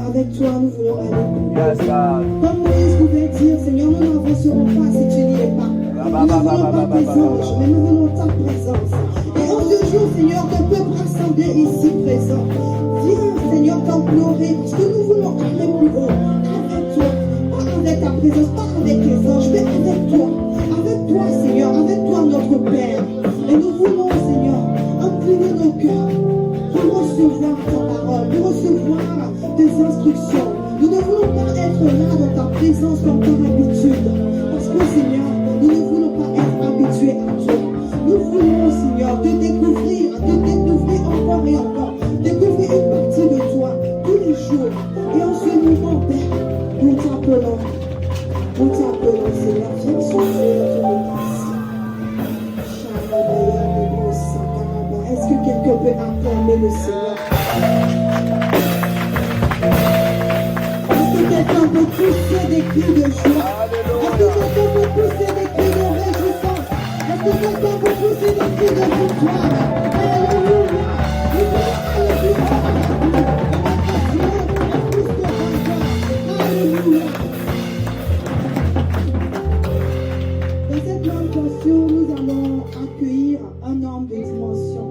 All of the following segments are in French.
avec toi, nous voulons aller. Yes, God. Comme Moïse pouvait dire, Seigneur, nous n'avancerons pas si tu n'y es pas. Nous ne voulons pas tes anges, mais nous voulons ta présence. Et en ce jour, Seigneur, ton peuple rassemblé ici présent, viens, Seigneur, t'implorer, parce que nous voulons aller plus haut, avec toi, pas avec ta présence, pas avec tes anges, mais avec toi. Avec toi, Seigneur, avec toi, notre Père. Et nous voulons, Seigneur, incliner nos cœurs pour recevoir ta parole, pour recevoir tes instructions. Nous ne voulons pas être là dans ta présence comme par habitude. Parce que, Seigneur, nous ne voulons pas être habitués à toi. Nous voulons, Seigneur, te découvrir encore et encore. Découvrir une partie de toi tous les jours. Et en ce moment, Père, nous t'appelons. Nous t'appelons, Seigneur. Viens souffler notre grâce. Est-ce que quelqu'un peut acclamer le Seigneur? Est-ce que quelqu'un peut pousser des cris de joie? Est-ce que quelqu'un peut pousser des cris de réjouissance? Est-ce que quelqu'un peut pousser des cris de victoire? Alléluia! Nous voulons aller plus fort. Alléluia! Dans cette longue portion, nous allons accueillir un homme de dimension.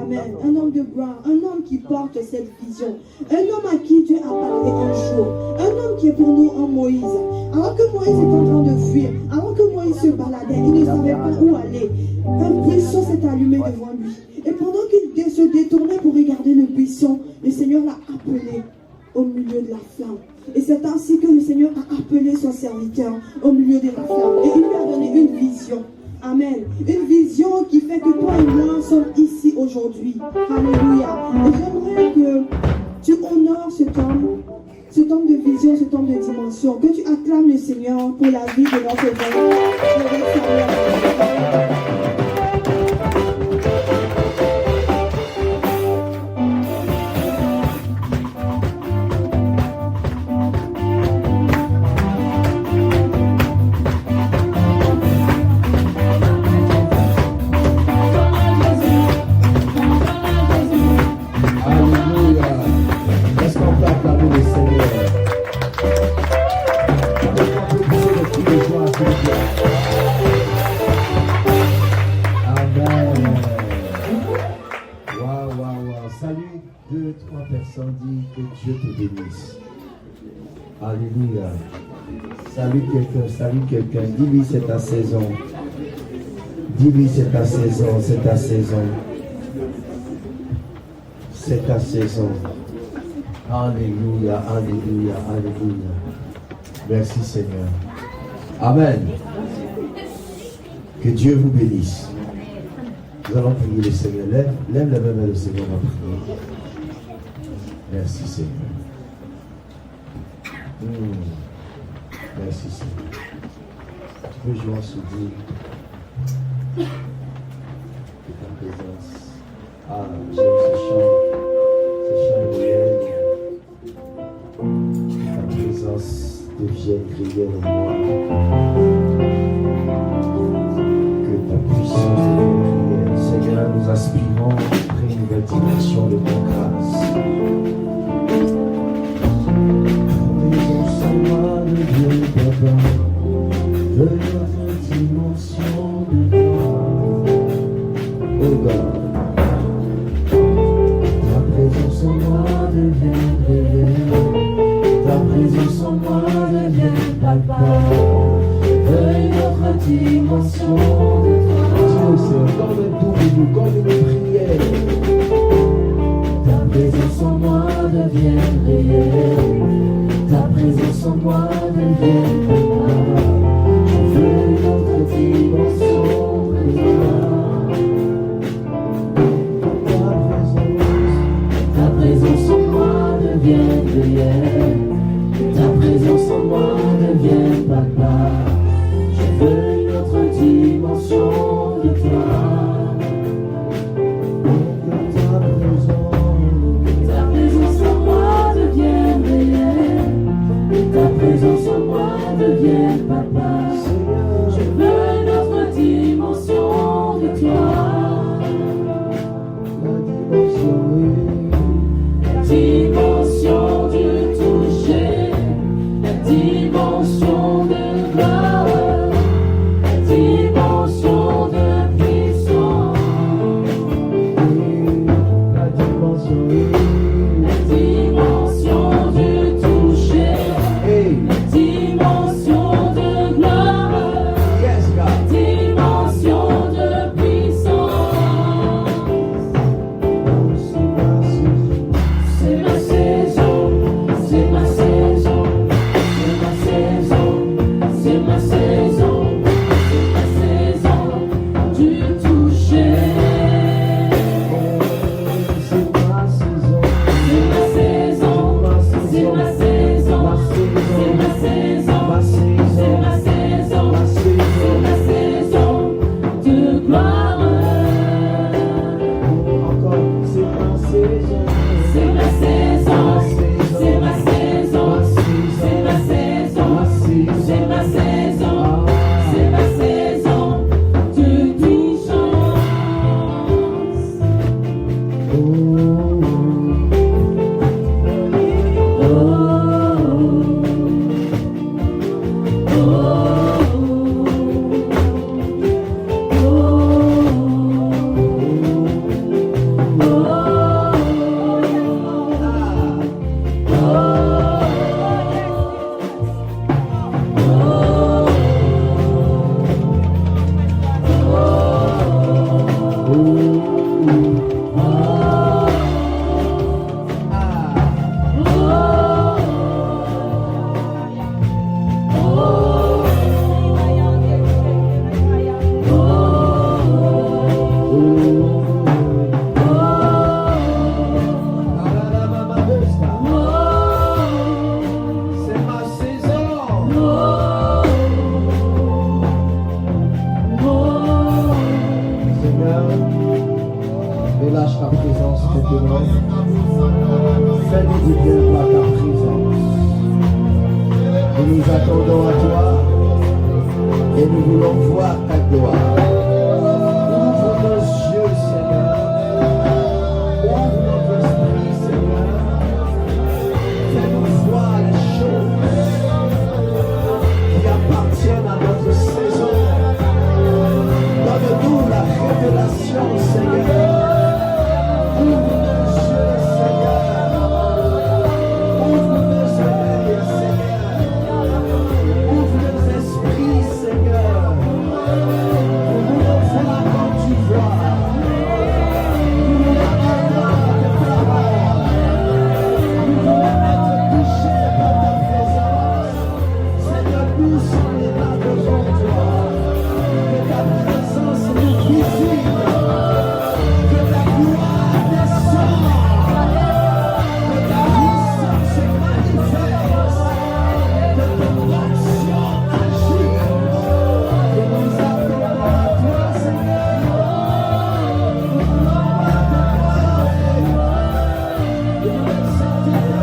Amen. Un homme de gloire, un homme qui porte cette vision, un homme à qui Dieu a parlé un jour, un homme qui est pour nous un Moïse. Alors que Moïse est en train de fuir, alors que Moïse se baladait, il ne savait pas où aller. Un buisson s'est allumé devant lui. Et pendant qu'il se détournait pour regarder le buisson, le Seigneur l'a appelé au milieu de la flamme. Et c'est ainsi que le Seigneur a appelé son serviteur au milieu de la flamme. Et il lui a donné une vision. Amen. Une vision qui fait que toi et moi sommes ici aujourd'hui. Alléluia. Et j'aimerais que tu honores cet homme de vision, cet homme de dimension. Que tu acclames le Seigneur pour la vie de notre Dit que Dieu te bénisse. Alléluia. Salue quelqu'un. Dis-lui c'est ta saison. Dis-lui c'est ta saison, c'est ta saison. C'est ta saison. Alléluia, alléluia, alléluia. Merci Seigneur. Amen. Que Dieu vous bénisse. Nous allons prier le Seigneur. Lève la main vers le Seigneur, on va prier. Merci Seigneur. Merci Seigneur. Tu peux jouer en soudure de ta présence. Ah, j'aime ce chant est réel. Que ta présence devienne réelle en moi. Que ta puissance devienne réelle. Seigneur, nous aspirons après une nouvelle dimension de ton grâce. Dieu, Papa, de notre dimension de toi. Oh God, ta présence en moi devient réelle. Ta présence en moi devient Papa, de notre dimension de toi. Dieu, c'est comme un tour, comme une prière. Ta présence en moi devient réelle. Ta présence en moi devient Papa. Je veux notre dimension de toi. Ta présence en moi devient réelle. Ta présence en moi devient Papa. Je veux notre dimension de toi. Ta présence en moi devient réelle. Ta présence en moi devient Papa. Je veux notre dimension de toi. La dimension du fais-nous du bien par ta présence. Nous nous attendons à toi et nous voulons voir ta gloire. Ouvre nos yeux, Seigneur. Ouvre notre esprit, Seigneur. Fais-nous voir les choses qui appartiennent à notre saison. Donne-nous la révélation, Seigneur. Ouvre nos yeux, Seigneur. Ouvre nos oreilles, Seigneur. Ouvre nos esprits, Seigneur. Nous voulons voir comme tu vois. Nous voulons entendre tes paroles. Nous voulons être touchés par ta présence. Seigneur, nous sommes là devant toi. Que ta présence nous visite. Que ta gloire descende. Que ta puissance se manifeste. Que ton action agisse. Que nous attendons à toi, Seigneur. Nous voulons voir ta gloire. Nous voulons sentir ta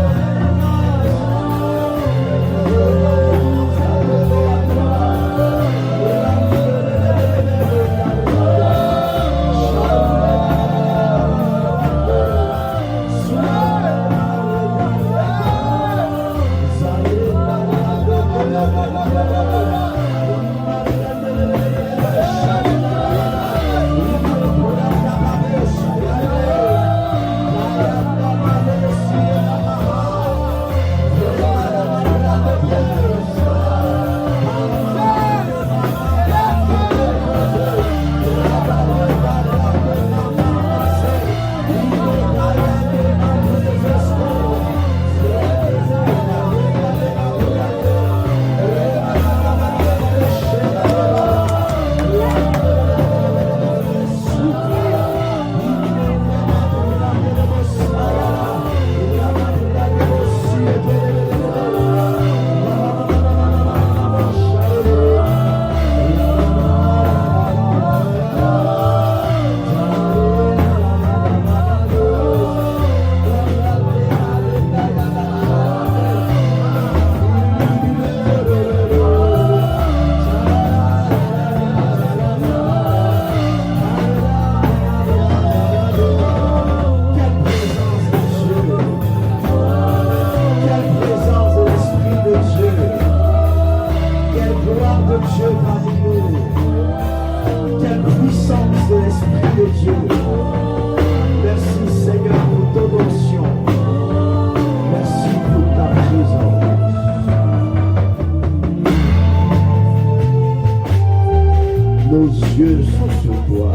yeux sont sur toi.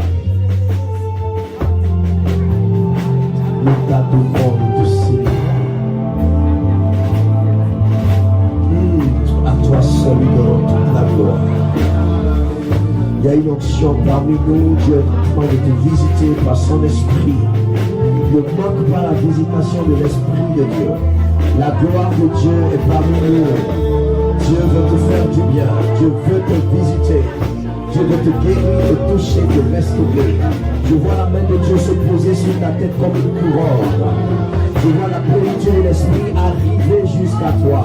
Nous t'adorons, nous te célébrons. À toi seul nous donnons toute la gloire. Il y a une onction parmi nous, Dieu est en train de te visiter par son esprit. Ne manque pas la visitation de l'esprit de Dieu. La gloire de Dieu est parmi nous. Dieu veut te faire du bien. Dieu veut te visiter. Dieu veut te guérir, te toucher, te restaurer. Je vois la main de Dieu se poser sur ta tête comme une couronne. Je vois la plénitude de l'esprit arriver jusqu'à toi.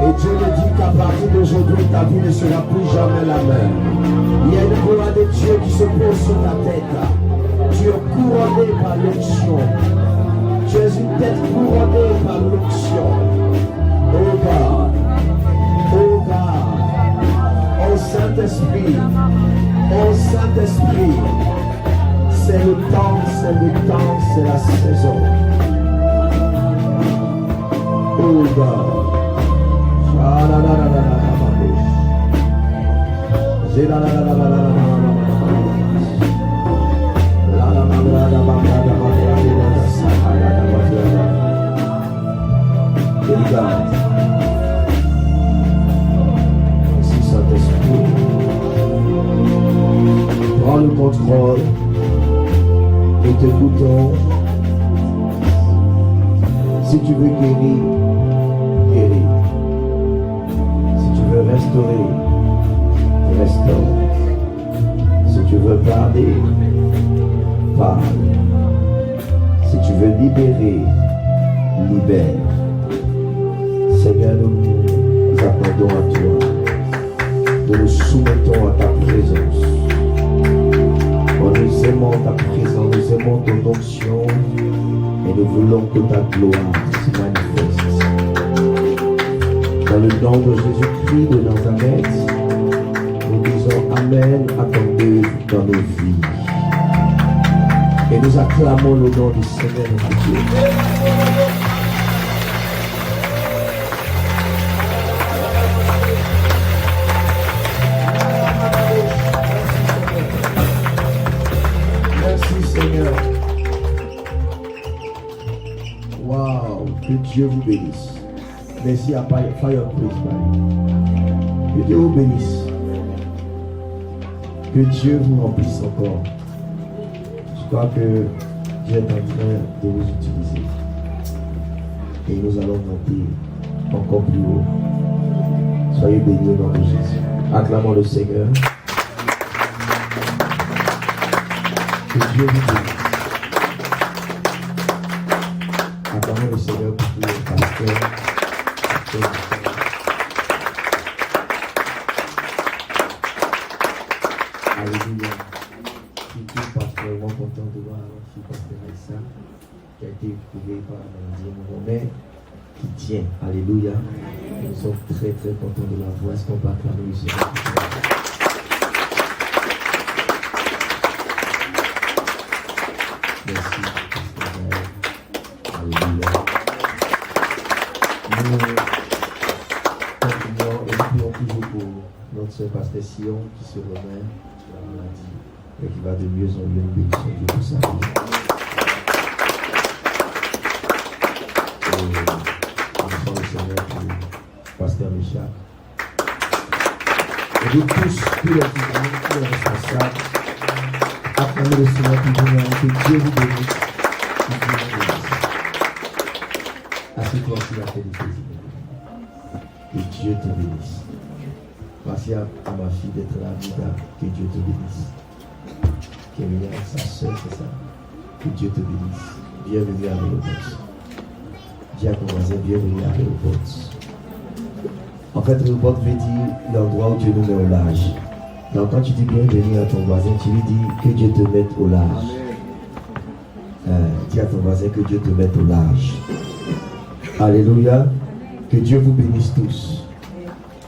Et Dieu me dit qu'à partir d'aujourd'hui, ta vie ne sera plus jamais la même. Il y a une gloire de Dieu qui se pose sur ta tête. Tu es couronné par l'onction. Tu es une tête couronnée par l'onction. Oh God. Oh God. Oh Saint-Esprit, oh Saint-Esprit, c'est le temps, c'est la saison. Oh God. Prends le contrôle. Nous t'écoutons. Si tu veux guérir, guéris. Si tu veux restaurer, restaure. Si tu veux parler, parle. Si tu veux libérer, libère. Seigneur, nous nous attendons à toi. Nous nous soumettons à ta présence. Nous aimons ta présence, nous aimons ton onction et nous voulons que ta gloire se manifeste. Dans le nom de Jésus-Christ de Nazareth, nous disons Amen à ton œuvre dans nos vies. Et nous acclamons le nom du Seigneur notre Dieu. Merci Seigneur. Waouh, que Dieu vous bénisse. Merci à Fire Praise. Que Dieu vous bénisse. Que Dieu vous remplisse encore. Je crois que Dieu est en train de vous utiliser. Et nous allons monter encore plus haut. Soyez bénis au nom de Jésus. Acclamons le Seigneur. Que Dieu vous bénisse. Acclamons le Seigneur pour tous les pasteurs. Alléluia. Je suis particulièrement content de voir ici Pasteur Aïssa, qui a été éprouvé par la maladie mais qui tient. Alléluia. Nous sommes très très contents de la voir. Est-ce qu'on peut acclamer le Seigneur? Merci, Pasteur Gaël. Alléluia. Nous continuons et nous prions toujours pour notre soeur Pasteur Sion qui se remet sur la maladie et qui va de mieux en mieux. Nous bénissons Dieu pour sa vie. Et nous bénissons le Seigneur pour Pasteur Michel. Et de tous les dirigeants, tous les responsables, acclamez le Seigneur pour vous, que Dieu vous bénisse. Assieds-toi aussi la qualité. Que Dieu te bénisse. Merci à ma fille d'être là, Vida. Que Dieu te bénisse. Qui est venue avec sa soeur, c'est ça. Que Dieu te bénisse. Bienvenue à Rehoboth. Dis à ton voisin, bienvenue à Rehoboth. En fait, Rehoboth veut dire l'endroit où Dieu nous met au large. Donc quand tu dis bienvenue à ton voisin, tu lui dis que Dieu te mette au large. Dis à ton voisin que Dieu te mette au large. Alléluia. Que Dieu vous bénisse tous.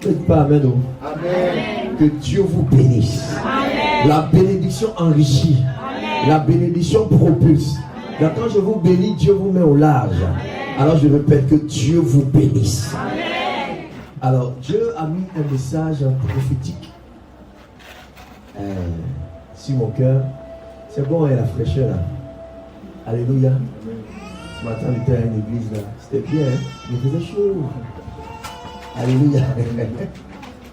Ne dites pas amen. Amen. Que Dieu vous bénisse. Amen. La bénédiction enrichit. Amen. La bénédiction propulse. Donc quand je vous bénis, Dieu vous met au large. Amen. Alors je répète que Dieu vous bénisse. Amen. Alors Dieu a mis un message prophétique sur mon cœur. C'est bon, il y a la fraîcheur là. Alléluia. Ce matin, on était à une église là. C'était bien, hein? Il faisait chaud. Alléluia.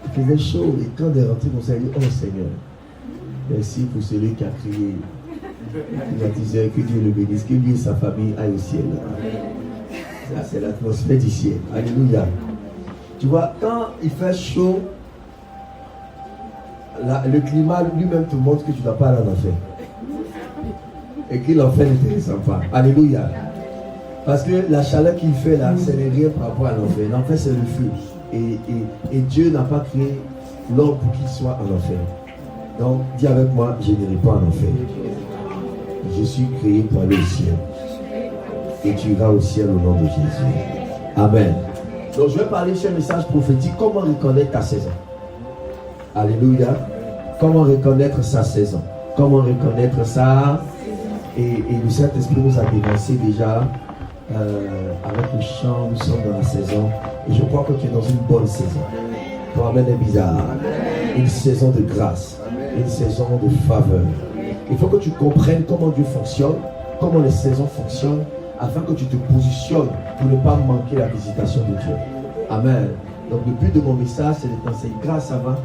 Il faisait chaud. Et quand on est rentré, on s'est dit, oh Seigneur, merci pour celui qui a crié. Il a dit que Dieu le bénisse, que lui et sa famille aillent au ciel. Ça, c'est l'atmosphère du ciel. Alléluia. Tu vois, quand il fait chaud, le climat lui-même te montre que tu ne vas pas aller en enfer. Et que l'enfer ne te descend pas. Alléluia. Parce que la chaleur qu'il fait là, ce n'est rien par rapport à l'enfer. L'enfer, c'est le feu. Et Dieu n'a pas créé l'homme pour qu'il soit en enfer. Donc, dis avec moi, je n'irai pas en enfer. Je suis créé pour aller au ciel. Et tu iras au ciel au nom de Jésus. Amen. Donc, je vais parler sur un message prophétique. Comment reconnaître ta saison? Alléluia. Comment reconnaître sa saison? Comment reconnaître ça? Et le Saint-Esprit nous a dévancé déjà avec le chant. Nous sommes dans la saison. Et je crois que tu es dans une bonne saison. Ton amen est bizarre. Une saison de grâce. Une saison de faveur. Il faut que tu comprennes comment Dieu fonctionne, comment les saisons fonctionnent, afin que tu te positionnes pour ne pas manquer la visitation de Dieu. Amen. Donc le but de mon message, c'est de t'enseigner grâce avant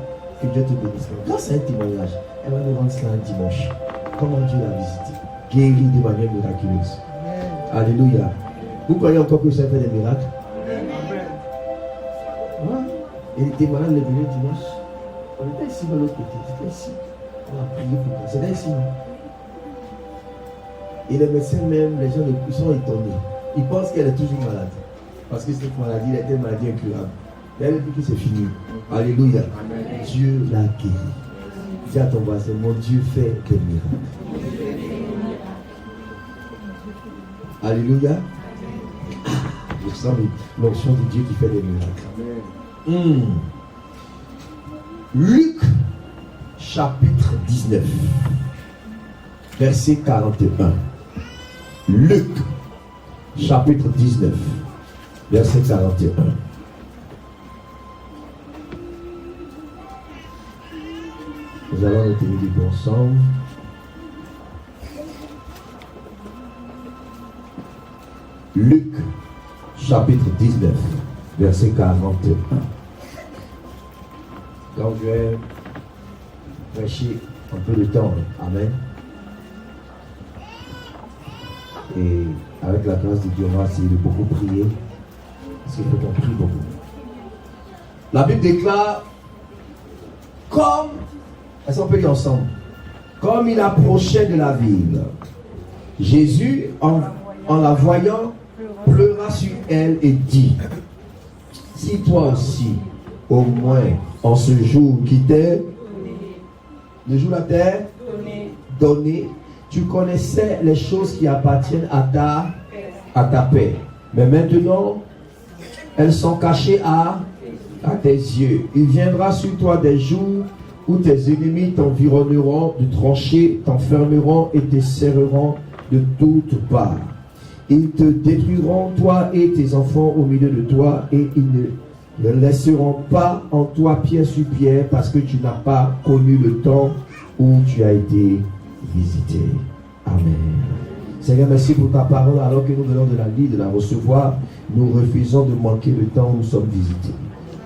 que Dieu te bénisse. Grâce à un témoignage, elle va nous rendre cela un dimanche. Comment Dieu l'a visité, guéri de manière miraculeuse. Alléluia. Vous croyez encore que ça fait des miracles? Ouais. Et les témoignages les venus dimanche. On était ici de l'autre côté. C'était ici. On a prié pour toi. C'était ici. Et les médecins même, les gens ils sont étonnés. il pense qu'elle est toujours malade. Parce que cette maladie, elle était une maladie incurable. Mais elle dit que c'est fini. Alléluia. Dieu l'a guéri. Dis à ton voisin, mon Dieu fait des miracles. Alléluia. Je sens l'onction de Dieu qui fait des miracles. Luc, chapitre 19, verset 41. Luc, chapitre 19, verset 41. Nous allons nous tenir debout ensemble. Luc, chapitre 19, verset 41. Quand je vais prêcher un peu de temps, amen. Et avec la grâce de Dieu, on va essayer de beaucoup prier. Parce qu'il faut qu'on prie beaucoup. La Bible déclare, comme, est-ce qu'on peut lire ensemble? Comme il approchait de la ville, Jésus, en la voyant, pleura sur elle et dit, si toi aussi, au moins, en ce jour qui t'est, le jour la terre, donné, tu connaissais les choses qui appartiennent à ta paix. Mais maintenant, elles sont cachées à tes yeux. Il viendra sur toi des jours où tes ennemis t'environneront de tranchées, t'enfermeront et te serreront de toutes parts. Ils te détruiront, toi et tes enfants au milieu de toi, et ils ne laisseront pas en toi pierre sur pierre, parce que tu n'as pas connu le temps où tu as été visité. Amen. Seigneur, merci pour ta parole. Alors que nous venons de la lire, de la recevoir, nous refusons de manquer le temps où nous sommes visités.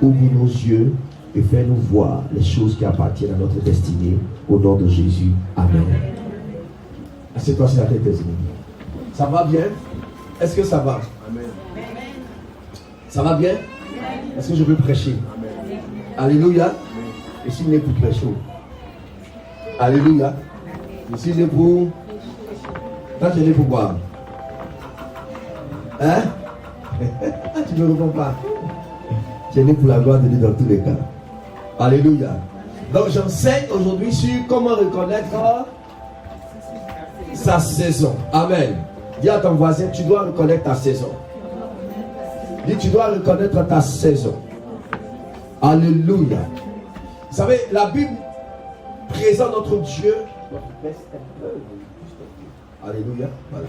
Ouvre nos yeux et fais-nous voir les choses qui appartiennent à notre destinée. Au nom de Jésus. Amen. Assieds-toi sur la tête des ennemis. Ça va bien? Est-ce que ça va? Amen. Ça va bien? Est-ce que je peux prêcher? Amen. Alléluia. Et s'il n'est pour prêcher? Alléluia. Et s'il n'est pour... Quand je l'ai pour boire? Hein? Tu ne me réponds pas. Je l'ai pour la gloire de Dieu dans tous les cas. Alléluia. Donc j'enseigne aujourd'hui sur comment reconnaître sa saison. Amen. Dis à ton voisin, tu dois reconnaître ta saison. Dis, tu dois reconnaître ta saison. Alléluia. Vous savez, la Bible présente notre Dieu. Alléluia. Voilà.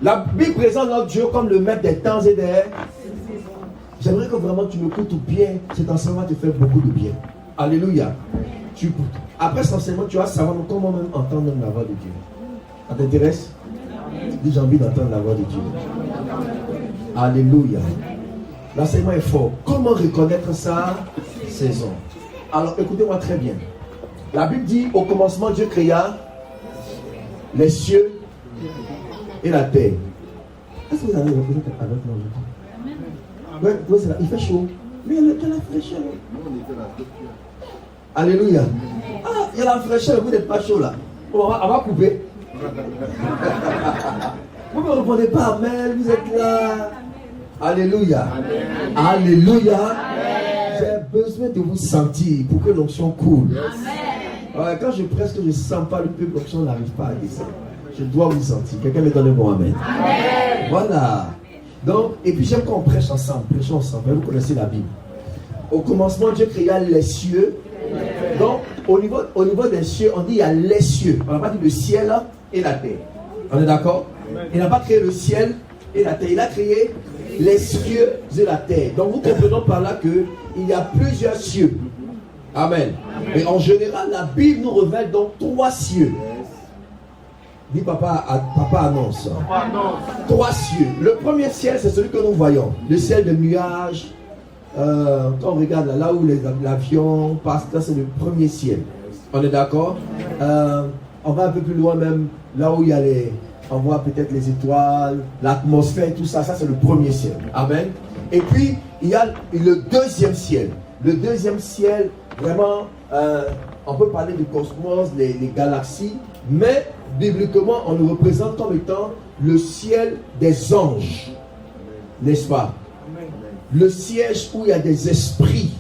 La Bible présente notre Dieu comme le maître des temps et des... J'aimerais que vraiment tu m'écoutes bien. Cet enseignement te fait beaucoup de bien. Alléluia. Après cet enseignement, tu vas savoir comment même entendre la voix de Dieu. Ça t'intéresse? Dis, j'ai envie d'entendre la voix de Dieu. Alléluia. L'enseignement est fort. Comment reconnaître sa saison? Alors écoutez-moi très bien. La Bible dit, au commencement, Dieu créa les cieux et la terre. Est-ce que vous avez représenté avec moi aujourd'hui? Il fait chaud. Mais il y a la fraîcheur. Alléluia. Ah, il y a la fraîcheur, vous n'êtes pas chaud là. On va couper. Vous ne me répondez pas amen, vous êtes là. Alléluia. Amen. Alléluia. Amen. J'ai besoin de vous sentir pour que l'onction coule. Ouais, quand je presse que je ne sens pas le peu, l'onction n'arrive pas à descendre. Je dois vous sentir. Quelqu'un me donne un bon amen. Amen. Voilà. Donc, et puis j'aime qu'on prêche ensemble. Prêchons ensemble. Vous connaissez la Bible. Au commencement, Dieu créa les cieux. Donc, au niveau des cieux, on dit il y a les cieux. On n'a pas dit le ciel et la terre. On est d'accord? Il n'a pas créé le ciel et la terre. Il a créé les cieux et la terre. Donc, nous comprenons par là qu'il y a plusieurs cieux. Amen. Et en général, la Bible nous révèle donc 3 cieux. Dis papa annonce. 3 cieux. Le premier ciel, c'est celui que nous voyons. Le ciel de nuages. Quand on regarde là où l'avion passe, là c'est le premier ciel. On est d'accord? On va un peu plus loin même, là où il y a on voit peut-être les étoiles, l'atmosphère, tout ça, ça c'est le premier ciel. Amen. Et puis, il y a le deuxième ciel. Le deuxième ciel, vraiment, on peut parler du cosmos, les galaxies, mais bibliquement, on nous représente comme étant le ciel des anges, n'est-ce pas? Le siège où il y a des esprits.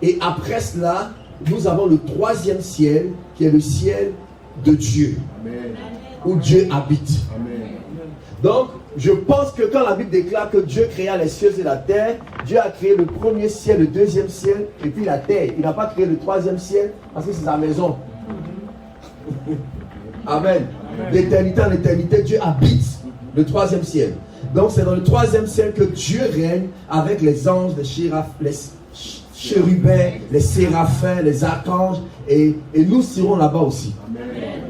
Et après cela, nous avons le troisième ciel, qui est le ciel de Dieu, où Dieu habite. Donc, je pense que quand la Bible déclare que Dieu créa les cieux et la terre, Dieu a créé le premier ciel, le deuxième ciel, et puis la terre. Il n'a pas créé le troisième ciel, parce que c'est sa maison. Amen. D'éternité en éternité, Dieu habite le troisième ciel. Donc, c'est dans le troisième ciel que Dieu règne avec les anges, les chérubins, les séraphins, les archanges, et nous serons là-bas aussi.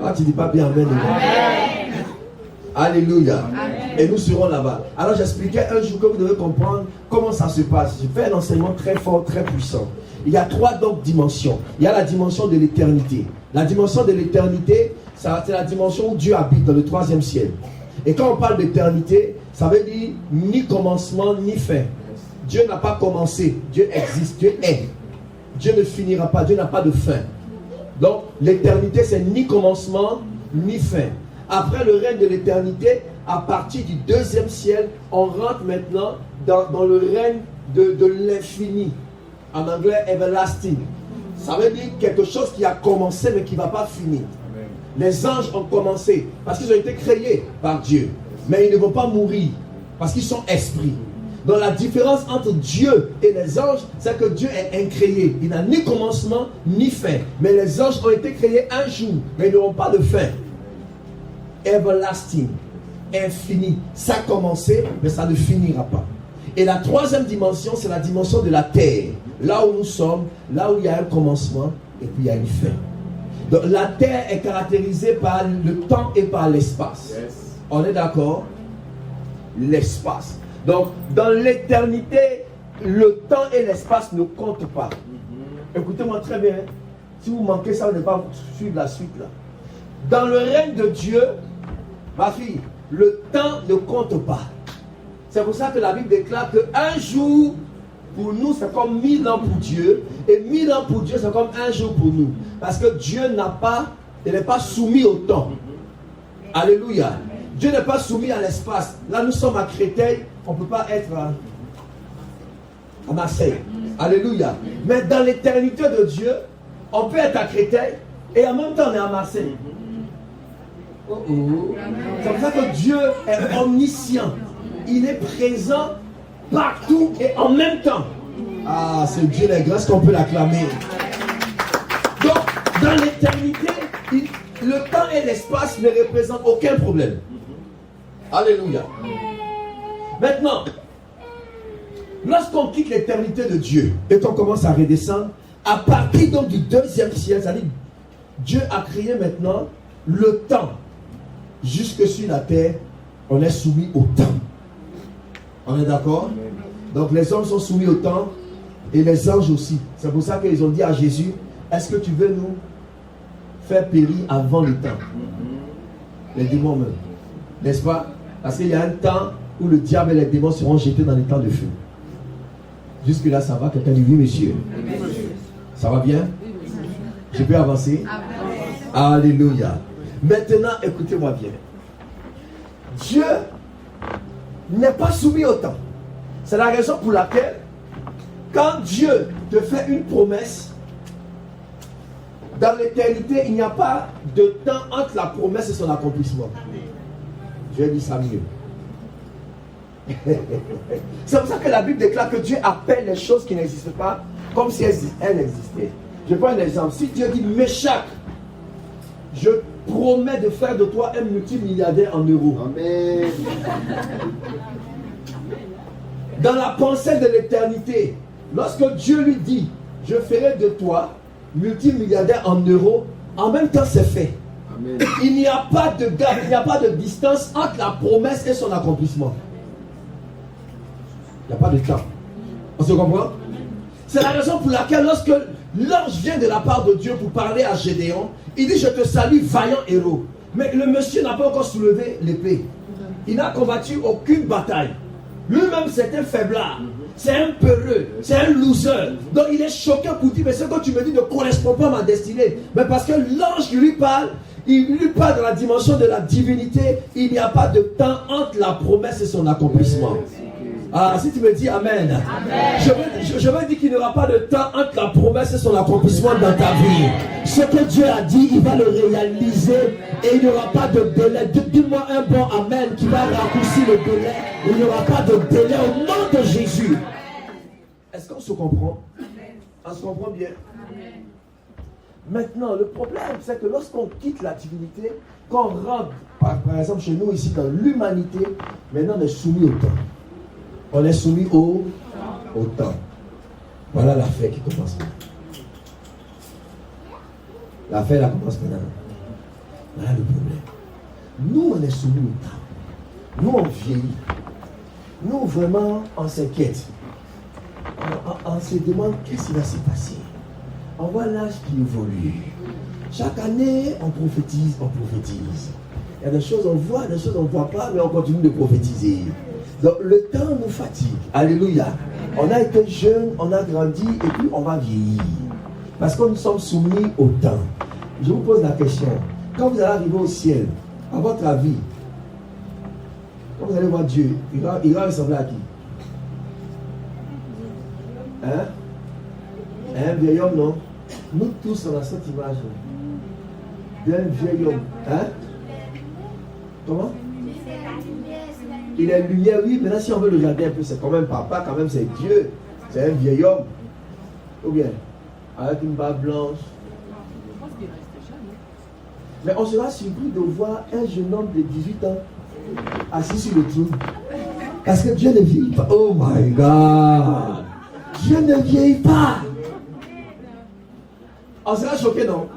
Ah, tu dis pas bien amen. Amen. Alléluia. Amen. Et nous serons là-bas. Alors j'expliquais un jour que vous devez comprendre comment ça se passe. Je fais un enseignement très fort, très puissant. Il y a trois dimensions. Il y a la dimension de l'éternité. La dimension de l'éternité, c'est la dimension où Dieu habite dans le troisième ciel. Et quand on parle d'éternité, ça veut dire ni commencement ni fin. Dieu n'a pas commencé, Dieu existe, Dieu est. Dieu ne finira pas, Dieu n'a pas de fin. Donc l'éternité, c'est ni commencement ni fin. Après le règne de l'éternité, à partir du deuxième ciel, on rentre maintenant dans le règne de l'infini. En anglais, everlasting. Ça veut dire quelque chose qui a commencé mais qui ne va pas finir. Les anges ont commencé parce qu'ils ont été créés par Dieu. Mais ils ne vont pas mourir parce qu'ils sont esprits. Donc la différence entre Dieu et les anges, c'est que Dieu est incréé. Il n'a ni commencement ni fin. Mais les anges ont été créés un jour, mais ils n'auront pas de fin. Everlasting, infini. Ça a commencé, mais ça ne finira pas. Et la troisième dimension, c'est la dimension de la terre. Là où nous sommes, là où il y a un commencement, et puis il y a une fin. Donc la terre est caractérisée par le temps et par l'espace. Yes. On est d'accord? L'espace. Donc dans l'éternité, le temps et l'espace ne comptent pas. Écoutez-moi très bien. Si vous manquez ça, vous ne pas suivre la suite là. Dans le règne de Dieu, ma fille, le temps ne compte pas. C'est pour ça que la Bible déclare qu'un jour pour nous c'est comme 1000 ans pour Dieu, et 1000 ans pour Dieu c'est comme un jour pour nous. Parce que Dieu il n'est pas soumis au temps. Alléluia. Dieu n'est pas soumis à l'espace. Là nous sommes à Créteil, on ne peut pas être à Marseille. Alléluia. Mais dans l'éternité de Dieu, on peut être à Créteil et en même temps on est à Marseille. C'est pour ça que Dieu est omniscient. Il est présent partout et en même temps. Ah, c'est Dieu les grâces qu'on peut l'acclamer. Donc, dans l'éternité, le temps et l'espace ne représentent aucun problème. Alléluia. Maintenant, lorsqu'on quitte l'éternité de Dieu et qu'on commence à redescendre, à partir donc du deuxième ciel, c'est-à-dire Dieu a créé maintenant le temps. Jusque sur la terre, on est soumis au temps. On est d'accord? Donc les hommes sont soumis au temps et les anges aussi. C'est pour ça qu'ils ont dit à Jésus, est-ce que tu veux nous faire périr avant le temps? Les démons même. N'est-ce pas? Parce qu'il y a un temps où le diable et les démons seront jetés dans les temps de feu. Jusque là ça va? Quelqu'un dit oui monsieur? Ça va bien? Je peux avancer? Alléluia. Maintenant, écoutez-moi bien. Dieu n'est pas soumis au temps. C'est la raison pour laquelle, quand Dieu te fait une promesse, dans l'éternité, il n'y a pas de temps entre la promesse et son accomplissement. Je vais dire ça mieux. C'est pour ça que la Bible déclare que Dieu appelle les choses qui n'existent pas comme si elles existaient. Je prends un exemple. Si Dieu dit Méchach, je promets de faire de toi un multimilliardaire en euros. Amen. Dans la pensée de l'éternité, lorsque Dieu lui dit, je ferai de toi multimilliardaire en euros, en même temps c'est fait. Amen. Il n'y a pas de gap, il n'y a pas de distance entre la promesse et son accomplissement. Il n'y a pas de temps. On se comprend? C'est la raison pour laquelle lorsque l'ange vient de la part de Dieu pour parler à Gédéon, il dit, je te salue, vaillant héros. Mais le monsieur n'a pas encore soulevé l'épée. Il n'a combattu aucune bataille. Lui-même, c'est un faiblard. C'est un peureux. C'est un loser. Donc, il est choqué pour dire, mais ce que tu me dis ne correspond pas à ma destinée. Mais parce que l'ange qui lui parle, il lui parle dans la dimension de la divinité. Il n'y a pas de temps entre la promesse et son accomplissement. Ah, si tu me dis Amen. Amen. Je veux dire qu'il n'y aura pas de temps entre la promesse et son accomplissement dans ta vie. Ce que Dieu a dit, il va le réaliser et il n'y aura pas de délai. Dis-moi un bon Amen qui va raccourcir le délai. Il n'y aura pas de délai au nom de Jésus. Est-ce qu'on se comprend? On se comprend bien? Maintenant, le problème, c'est que lorsqu'on quitte la divinité, quand on rentre, par exemple chez nous ici dans l'humanité, maintenant on est soumis au temps. On est soumis au temps. Voilà l'affaire qui commence maintenant. L'affaire là commence maintenant. Voilà le problème. Nous, on est soumis au temps. Nous, on vieillit. Nous, vraiment, on s'inquiète. On se demande qu'est-ce qui va se passer. On voit l'âge qui évolue. Chaque année, on prophétise, on prophétise. Il y a des choses on voit, des choses on ne voit pas, mais on continue de prophétiser. Donc le temps nous fatigue. Alléluia. On a été jeunes, on a grandi et puis on va vieillir. Parce que nous sommes soumis au temps. Je vous pose la question. Quand vous allez arriver au ciel, à votre avis, quand vous allez voir Dieu, il va ressembler à qui? Hein? Un vieil homme, non? Nous tous, on a cette image d'un vieil homme. Hein? Comment? Il est lumière, oui. Maintenant, si on veut le garder un peu, c'est quand même papa, quand même, c'est Dieu. C'est un vieil homme. Ou bien, avec une barbe blanche. Mais on sera surpris de voir un jeune homme de 18 ans assis sur le trône. Parce que Dieu ne vieillit pas. Oh my God! Dieu ne vieillit pas. On sera choqué, non?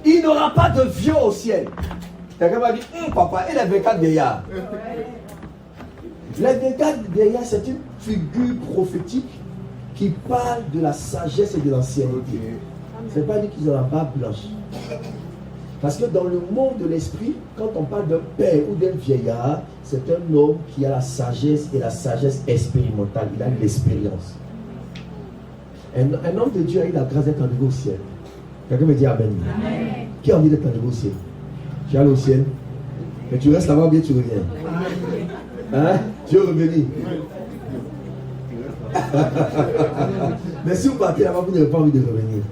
Il n'aura pas de vieux au ciel. Quelqu'un va dire, papa, et les 24 vieillards? Les 24 vieillards, c'est une figure prophétique qui parle de la sagesse et de l'ancienneté. Ce n'est pas dit qu'ils ont la barbe blanche. Parce que dans le monde de l'esprit, quand on parle d'un père ou d'un vieillard, c'est un homme qui a la sagesse et la sagesse expérimentale. Il a l'expérience. Un homme de Dieu a eu la grâce d'être enlevé au ciel. Quelqu'un me dit Amen. Amen. Qui a envie d'être enlevé au ciel? Tu es allé au ciel, mais tu restes là-bas, bien tu reviens. Hein? Tu es revenu. Mais si vous partez là-bas, vous n'avez pas envie de revenir.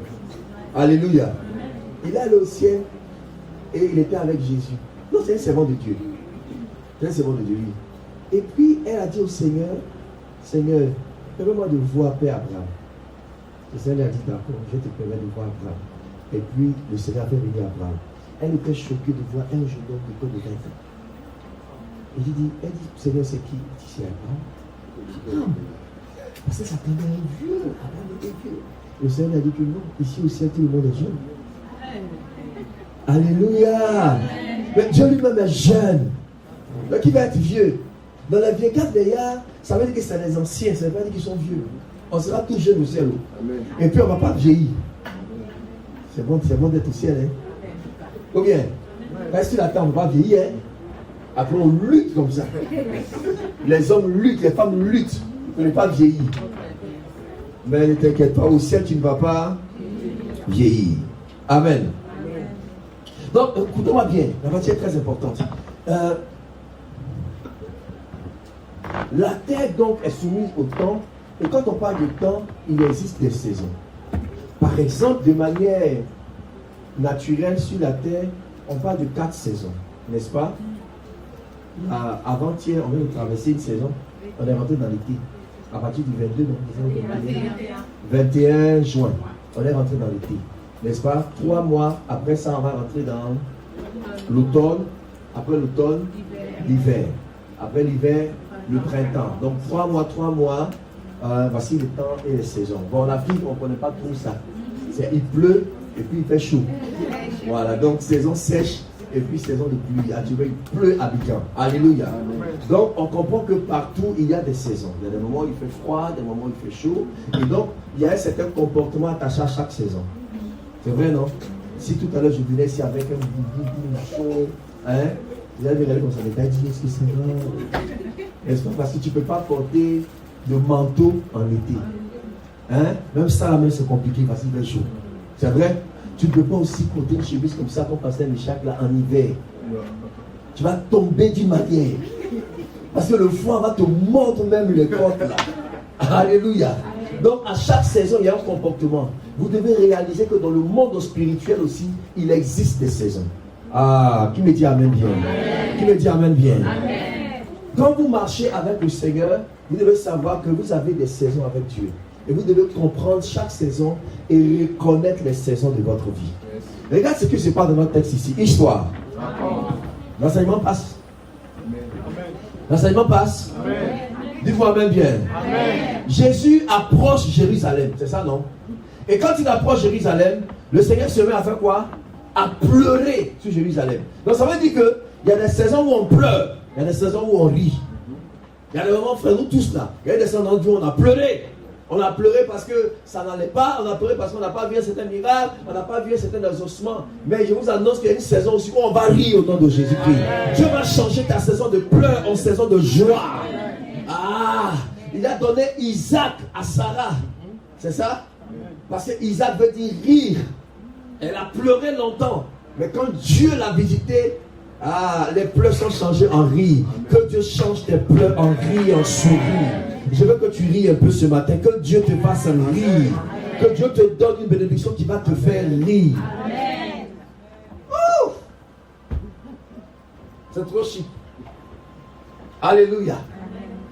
Alléluia. Il est allé au ciel et il était avec Jésus. Non, c'est un servant de Dieu. C'est un servant de Dieu, oui. Et puis, elle a dit au Seigneur, Seigneur, permets-moi de voir Père Abraham. Le Seigneur a dit, d'accord, je te permets de voir Abraham. Et puis, le Seigneur a fait venir Abraham. Elle était choquée de voir un jeune homme de peu de 20 ans. Elle dit, Seigneur, c'est qui? Il dit, c'est Abraham. Parce que ça tenait un vieux. Abraham était vieux. Le Seigneur a dit que non, ici au ciel, tout le monde est jeune. Alléluia. Mais Dieu lui-même est jeune. Donc il va être vieux. Dans la vieille carte d'ailleurs, ça veut dire que c'est des anciens, ça ne veut pas dire qu'ils sont vieux. On sera tous jeunes au ciel. Et puis on ne va pas vieillir. C'est bon d'être au ciel. Hein? Ou bien, parce que tu l'attends, on ne va pas vieillir. Hein? Après on lutte comme ça. Les hommes luttent, les femmes luttent pour ne pas vieillir. Mais ne t'inquiète pas, au ciel tu ne vas pas vieillir. Amen. Donc, écoutez-moi bien, la partie est très importante. La terre donc est soumise au temps, et quand on parle de temps, il existe des saisons. Par exemple, de manière naturelle sur la terre, on parle de 4 saisons, n'est-ce pas? Avant-hier, on vient de traverser une saison, on est rentré dans l'été. À partir du 22, donc, 21 juin, on est rentré dans l'été. N'est-ce pas? 3 mois après ça, on va rentrer dans l'automne. Après l'automne, l'hiver. Après l'hiver, le printemps. Donc 3 mois, voici le temps et les saisons. Bon, en Afrique, on ne connaît pas tout ça. Il pleut et puis il fait chaud. Voilà, donc saison sèche et puis saison de pluie. Ah, tu vois, il pleut à Abidjan. Alléluia. Donc on comprend que partout, il y a des saisons. Il y a des moments où il fait froid, des moments où il fait chaud. Et donc, il y a un certain comportement attaché à chaque saison. C'est vrai, non? Si tout à l'heure je venais ici avec un boubou, hein? Vous allez regarder comme ça, mais t'as dit, est-ce que c'est vrai? Est-ce que parce que tu ne peux pas porter de manteau en été? Hein? Même ça, même c'est compliqué parce qu'il fait chaud. C'est vrai? Tu ne peux pas aussi porter une chemise comme ça, comme pasteur Michak là en hiver. Tu vas tomber d'une manière. Parce que le foie va te mordre même les côtes là. Alléluia. Donc à chaque saison, il y a un comportement. Vous devez réaliser que dans le monde spirituel aussi, il existe des saisons. Ah, qui me dit amen bien? Qui me dit amen bien? Quand vous marchez avec le Seigneur, vous devez savoir que vous avez des saisons avec Dieu. Et vous devez comprendre chaque saison et reconnaître les saisons de votre vie. Regarde ce que se passe dans notre texte ici. Histoire. L'enseignement passe. L'enseignement passe. Dites-moi amen bien. Amen. Jésus approche Jérusalem. C'est ça, non? Et quand il approche Jérusalem, le Seigneur se met à faire quoi? À pleurer sur Jérusalem. Donc ça veut dire qu'il y a des saisons où on pleure. Il y a des saisons où on rit. Il y a des moments, frère, nous tous là. Il y a des saisons où on a pleuré. On a pleuré parce que ça n'allait pas. On a pleuré parce qu'on n'a pas vu un certain miracle. On n'a pas vu un certain exaucement. Mais je vous annonce qu'il y a une saison aussi où on va rire au nom de Jésus-Christ. Dieu va changer ta saison de pleurs en saison de joie. Ah, il a donné Isaac à Sarah. C'est ça? Parce que Isaac veut dire rire. Elle a pleuré longtemps. Mais quand Dieu l'a visité, les pleurs sont changés en rire. Que Dieu change tes pleurs en rire, en sourire. Je veux que tu ris un peu ce matin. Que Dieu te fasse rire. Que Dieu te donne une bénédiction qui va te faire rire. C'est trop chic. Alléluia.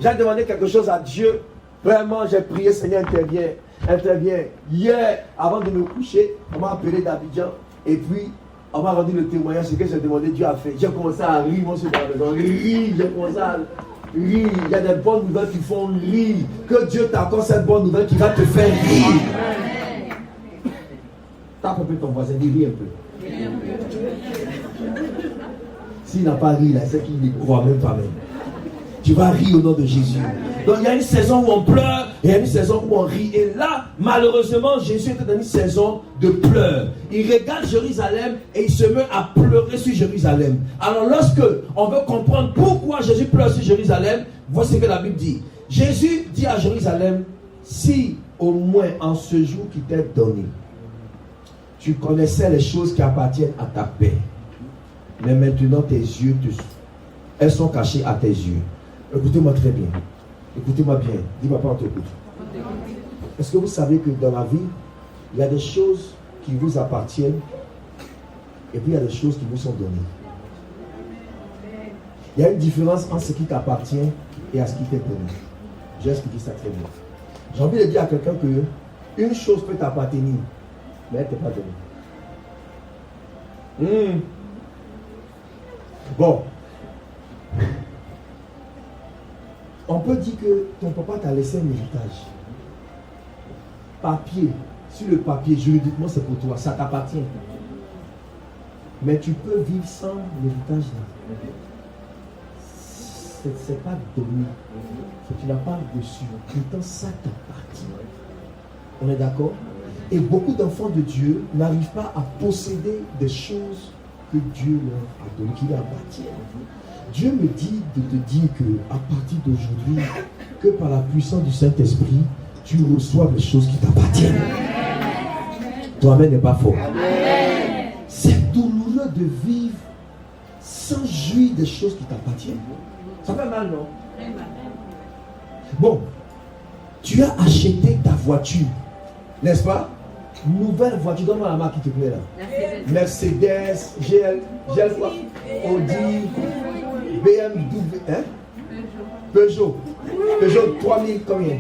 J'ai demandé quelque chose à Dieu. Vraiment, j'ai prié, Seigneur, interviens. Interviens. Hier, avant de me coucher, on m'a appelé d'Abidjan. Et puis, on m'a rendu le témoignage. Ce que j'ai demandé, Dieu a fait. J'ai commencé à rire, moi, sur la maison. Rire, j'ai commencé à rire. Il y a des bonnes nouvelles qui font rire. Que Dieu t'accorde cette bonne nouvelle qui va te faire rire. Tape un peu ton voisin, dis rire un peu. S'il n'a pas ri, là, c'est qu'il ne croit même pas même. Tu vas rire au nom de Jésus. Donc il y a une saison où on pleure, et il y a une saison où on rit. Et là, malheureusement, Jésus était dans une saison de pleurs. Il regarde Jérusalem et il se met à pleurer sur Jérusalem. Alors lorsque on veut comprendre pourquoi Jésus pleure sur Jérusalem, voici ce que la Bible dit. Jésus dit à Jérusalem, si au moins en ce jour qui t'est donné, tu connaissais les choses qui appartiennent à ta paix, mais maintenant tes yeux, elles sont cachées à tes yeux. Écoutez-moi très bien. Écoutez-moi bien. Dis-moi pas, on t'écoute. Est-ce que vous savez que dans la vie, il y a des choses qui vous appartiennent et puis il y a des choses qui vous sont données. Il y a une différence entre ce qui t'appartient et à ce qui t'est donné. J'ai expliqué ça très bien. J'ai envie de dire à quelqu'un que une chose peut t'appartenir, mais elle ne t'est pas donnée. Bon. On peut dire que ton papa t'a laissé un héritage. Papier, sur le papier, juridiquement c'est pour toi, ça t'appartient. Mais tu peux vivre sans l'héritage là. C'est pas donné. Tu n'as pas reçu. Pourtant ça t'appartient. On est d'accord? Et beaucoup d'enfants de Dieu n'arrivent pas à posséder des choses que Dieu leur a données, qui leur appartiennent. Dieu me dit de te dire que à partir d'aujourd'hui, que par la puissance du Saint-Esprit, tu reçois les choses qui t'appartiennent. Toi-même n'est pas fort. C'est douloureux de vivre sans jouir des choses qui t'appartiennent. Ça fait mal, non? Bon, tu as acheté ta voiture, n'est-ce pas? Nouvelle voiture, donne-moi la marque qui te plaît là. Mercedes, GL quoi? Audi, BMW, hein? Peugeot 3000 combien?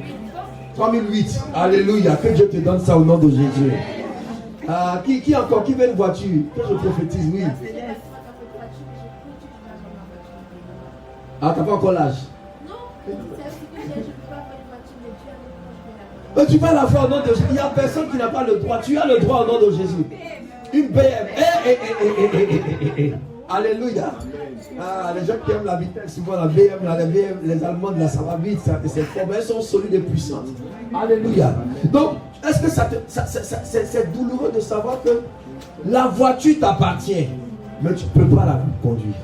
3008. Alléluia, que Dieu te donne ça au nom de Jésus. Qui encore? Qui veut une voiture? Que je prophétise, oui. T'as pas encore l'âge? Mais tu vas la faire au nom de Jésus. Il n'y a personne qui n'a pas le droit. Tu as le droit au nom de Jésus. Une BM. Alléluia. Les gens qui aiment la vitesse, souvent la BM, les Allemands, là, ça va vite, c'est fort, mais elles sont solides et puissantes. Alléluia. Donc, est-ce que c'est douloureux de savoir que la voiture t'appartient, mais tu ne peux pas la conduire?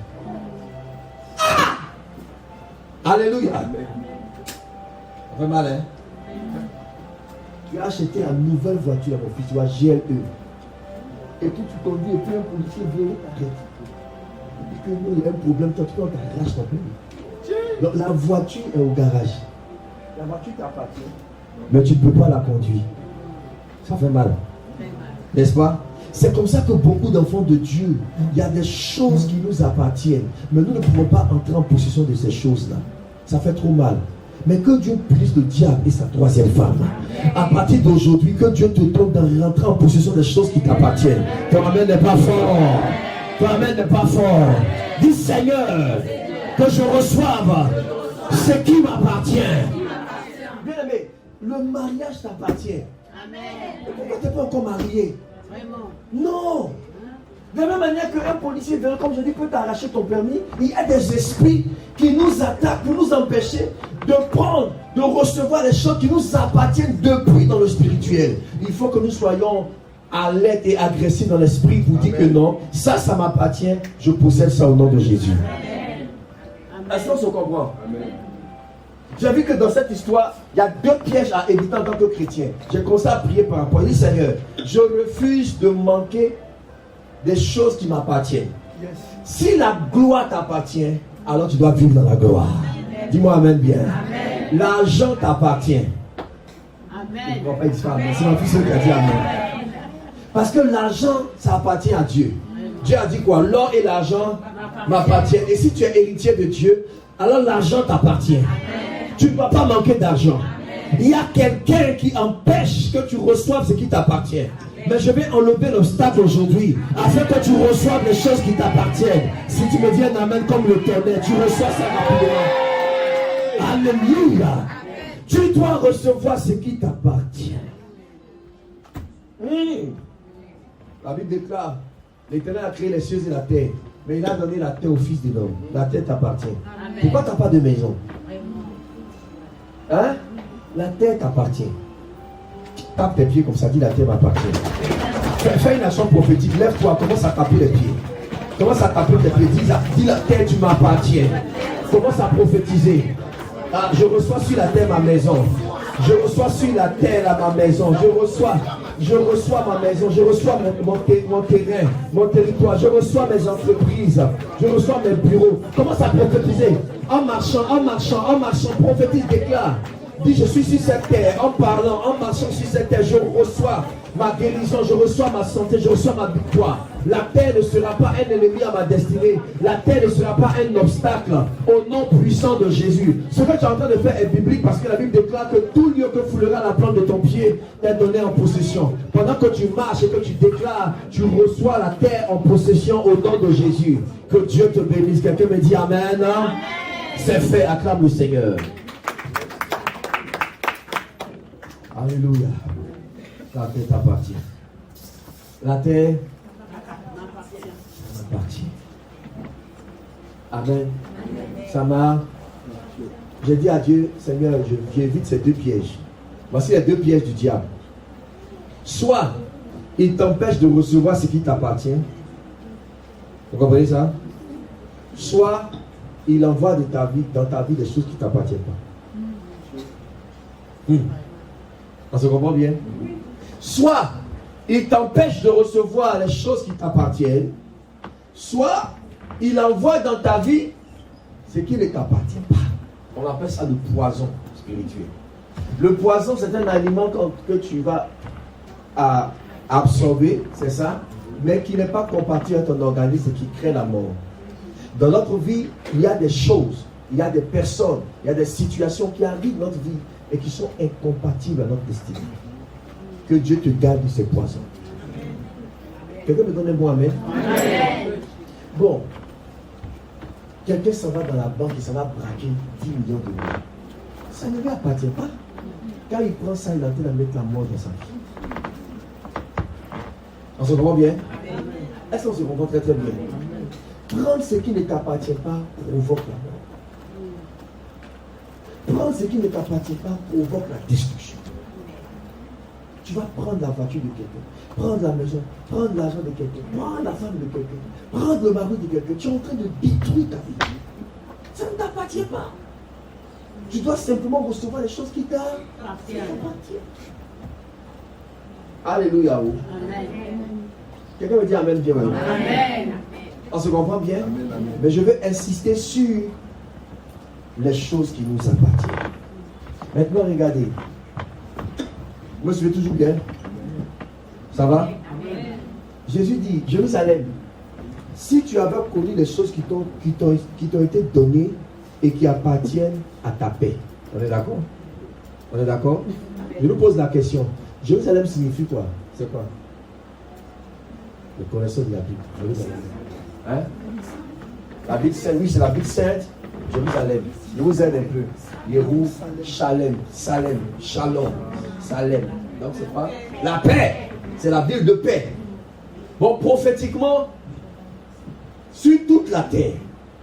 Alléluia. Ça fait mal, hein? Tu as acheté une nouvelle voiture, mon fils, tu vois, GLE. Et puis tu conduis et puis un policier vient t'arrête. Et puis il y a un problème, toi tu t'arraches ton permis. Donc la voiture est au garage. La voiture t'appartient. Mais tu ne peux pas la conduire. Ça fait mal. N'est-ce pas? C'est comme ça que beaucoup d'enfants de Dieu, il y a des choses qui nous appartiennent. Mais nous ne pouvons pas entrer en possession de ces choses-là. Ça fait trop mal. Mais que Dieu puisse le diable et sa troisième femme. À partir d'aujourd'hui, que Dieu te donne de rentrer en possession des choses qui t'appartiennent. Ton amen n'est pas fort. Ton amen n'est pas fort. Dis Seigneur, que je reçoive ce qui m'appartient. Bien aimé, le mariage t'appartient. Et pourquoi tu n'es pas encore marié? Non. De la même manière qu'un policier, comme je dis, peut t'arracher ton permis, il y a des esprits qui nous attaquent pour nous empêcher de prendre, de recevoir les choses qui nous appartiennent depuis dans le spirituel. Il faut que nous soyons alertes et agressifs dans l'esprit pour dire que non, ça m'appartient, je possède ça au nom de Jésus. Est-ce qu'on se comprend? J'ai vu que dans cette histoire, il y a deux pièges à éviter en tant que chrétien. J'ai commencé à prier par rapport. Je dis Seigneur, je refuse de manquer des choses qui m'appartiennent. Si la gloire t'appartient, alors tu dois vivre dans la gloire. Dis-moi amen bien. L'argent t'appartient. Amen. C'est ma fille qui a dit amen. Parce que l'argent, ça appartient à Dieu. Dieu a dit quoi? L'or et l'argent m'appartiennent. Et si tu es héritier de Dieu, alors l'argent t'appartient. Tu ne dois pas manquer d'argent. Il y a quelqu'un qui empêche que tu reçoives ce qui t'appartient. Mais je vais enlever l'obstacle aujourd'hui afin que tu reçoives les choses qui t'appartiennent. Si tu me dis un amen comme le tonnerre, tu reçois ça rapidement. Alléluia. Tu dois recevoir ce qui t'appartient. La Bible déclare, l'Éternel a créé les cieux et la terre, mais il a donné la terre au Fils de l'homme. La terre t'appartient. Pourquoi tu n'as pas de maison? Hein? La terre t'appartient. Tape tes pieds comme ça, dis la terre m'appartient. Fais une action prophétique, lève-toi, commence à taper les pieds. Commence à taper tes pieds, dis la terre tu m'appartiens. Commence à prophétiser. Ah, je reçois sur la terre ma maison. Je reçois sur la terre à ma maison. Je reçois ma maison. Je reçois mon terrain, mon territoire. Je reçois mes entreprises. Je reçois mes bureaux. Commence à prophétiser. En marchant, prophétise, déclare. Dis, je suis sur cette terre, en parlant, en marchant sur cette terre, je reçois ma guérison, je reçois ma santé, je reçois ma victoire. La terre ne sera pas un ennemi à ma destinée. La terre ne sera pas un obstacle au nom puissant de Jésus. Ce que tu es en train de faire est biblique parce que la Bible déclare que tout lieu que foulera la plante de ton pied est donné en possession. Pendant que tu marches et que tu déclares, tu reçois la terre en possession au nom de Jésus. Que Dieu te bénisse. Quelqu'un me dit Amen. C'est fait, acclame le Seigneur. Alléluia. La terre t'appartient. La terre m'appartient. Amen. Ça m'a. J'ai dit à Dieu, Seigneur, j'évite ces deux pièges. Voici les deux pièges du diable. Soit il t'empêche de recevoir ce qui t'appartient. Vous comprenez ça? Soit il envoie dans ta vie des choses qui ne t'appartiennent pas. On se comprend bien? Soit il t'empêche de recevoir les choses qui t'appartiennent, soit il envoie dans ta vie ce qui ne t'appartient pas. On appelle ça le poison spirituel. Le poison, c'est un aliment que tu vas absorber, c'est ça, mais qui n'est pas compatible à ton organisme et qui crée la mort. Dans notre vie, il y a des choses, il y a des personnes, il y a des situations qui arrivent dans notre vie et qui sont incompatibles à notre destinée. Que Dieu te garde de ces poisons. Quelqu'un me donne un bon amen? Bon, quelqu'un s'en va dans la banque et ça va braquer 10 millions d'euros. Ça ne lui appartient pas. Quand il prend ça, il est en train de mettre la mort dans sa vie. On se comprend bien? Est-ce qu'on se comprend très très bien? Prendre ce qui ne t'appartient pas provoque la mort. Prendre ce qui ne t'appartient pas provoque la destruction. Tu vas prendre la voiture de quelqu'un, prendre la maison, prendre l'argent de quelqu'un, prendre la femme de quelqu'un, prendre le mari de quelqu'un. Tu es en train de détruire ta vie. Ça ne t'appartient pas. Tu dois simplement recevoir les choses qui t'appartiennent. Alléluia. Amen. Quelqu'un me dit Amen bien. Amen. On se comprend bien? Amen, amen. Mais je veux insister sur les choses qui nous appartiennent. Maintenant, regardez. Vous me suivez toujours bien? Ça va? Jésus dit, Jérusalem, si tu avais connu les choses qui t'ont été données et qui appartiennent à ta paix. On est d'accord? On est d'accord? Je nous pose la question. Jérusalem signifie quoi? C'est quoi? Le connaisseur de la Bible. Jérusalem. Hein? La Bible sainte, oui, c'est la Bible sainte. Jérusalem. Je vous aide un peu. Yérou, Shalem, Salem, Shalom, Salem. Donc c'est pas la paix. C'est la ville de paix. Bon, prophétiquement, sur toute la terre,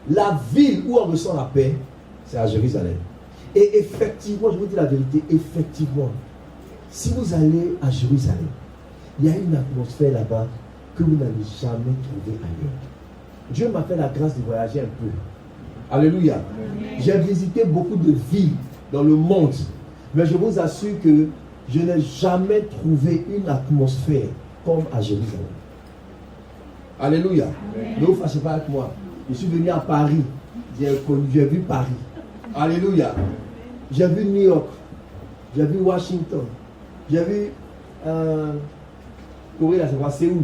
la ville où on ressent la paix, c'est à Jérusalem. Et effectivement, je vous dis la vérité, effectivement, si vous allez à Jérusalem, il y a une atmosphère là-bas que vous n'allez jamais trouver ailleurs. Dieu m'a fait la grâce de voyager un peu. Alléluia. J'ai visité beaucoup de villes dans le monde, mais je vous assure que je n'ai jamais trouvé une atmosphère comme à Jérusalem. Alléluia. Ne vous fâchez pas avec moi. Je suis venu à Paris. J'ai vu Paris. Alléluia. J'ai vu New York. J'ai vu Washington. J'ai vu Corée, là, c'est quoi? C'est où?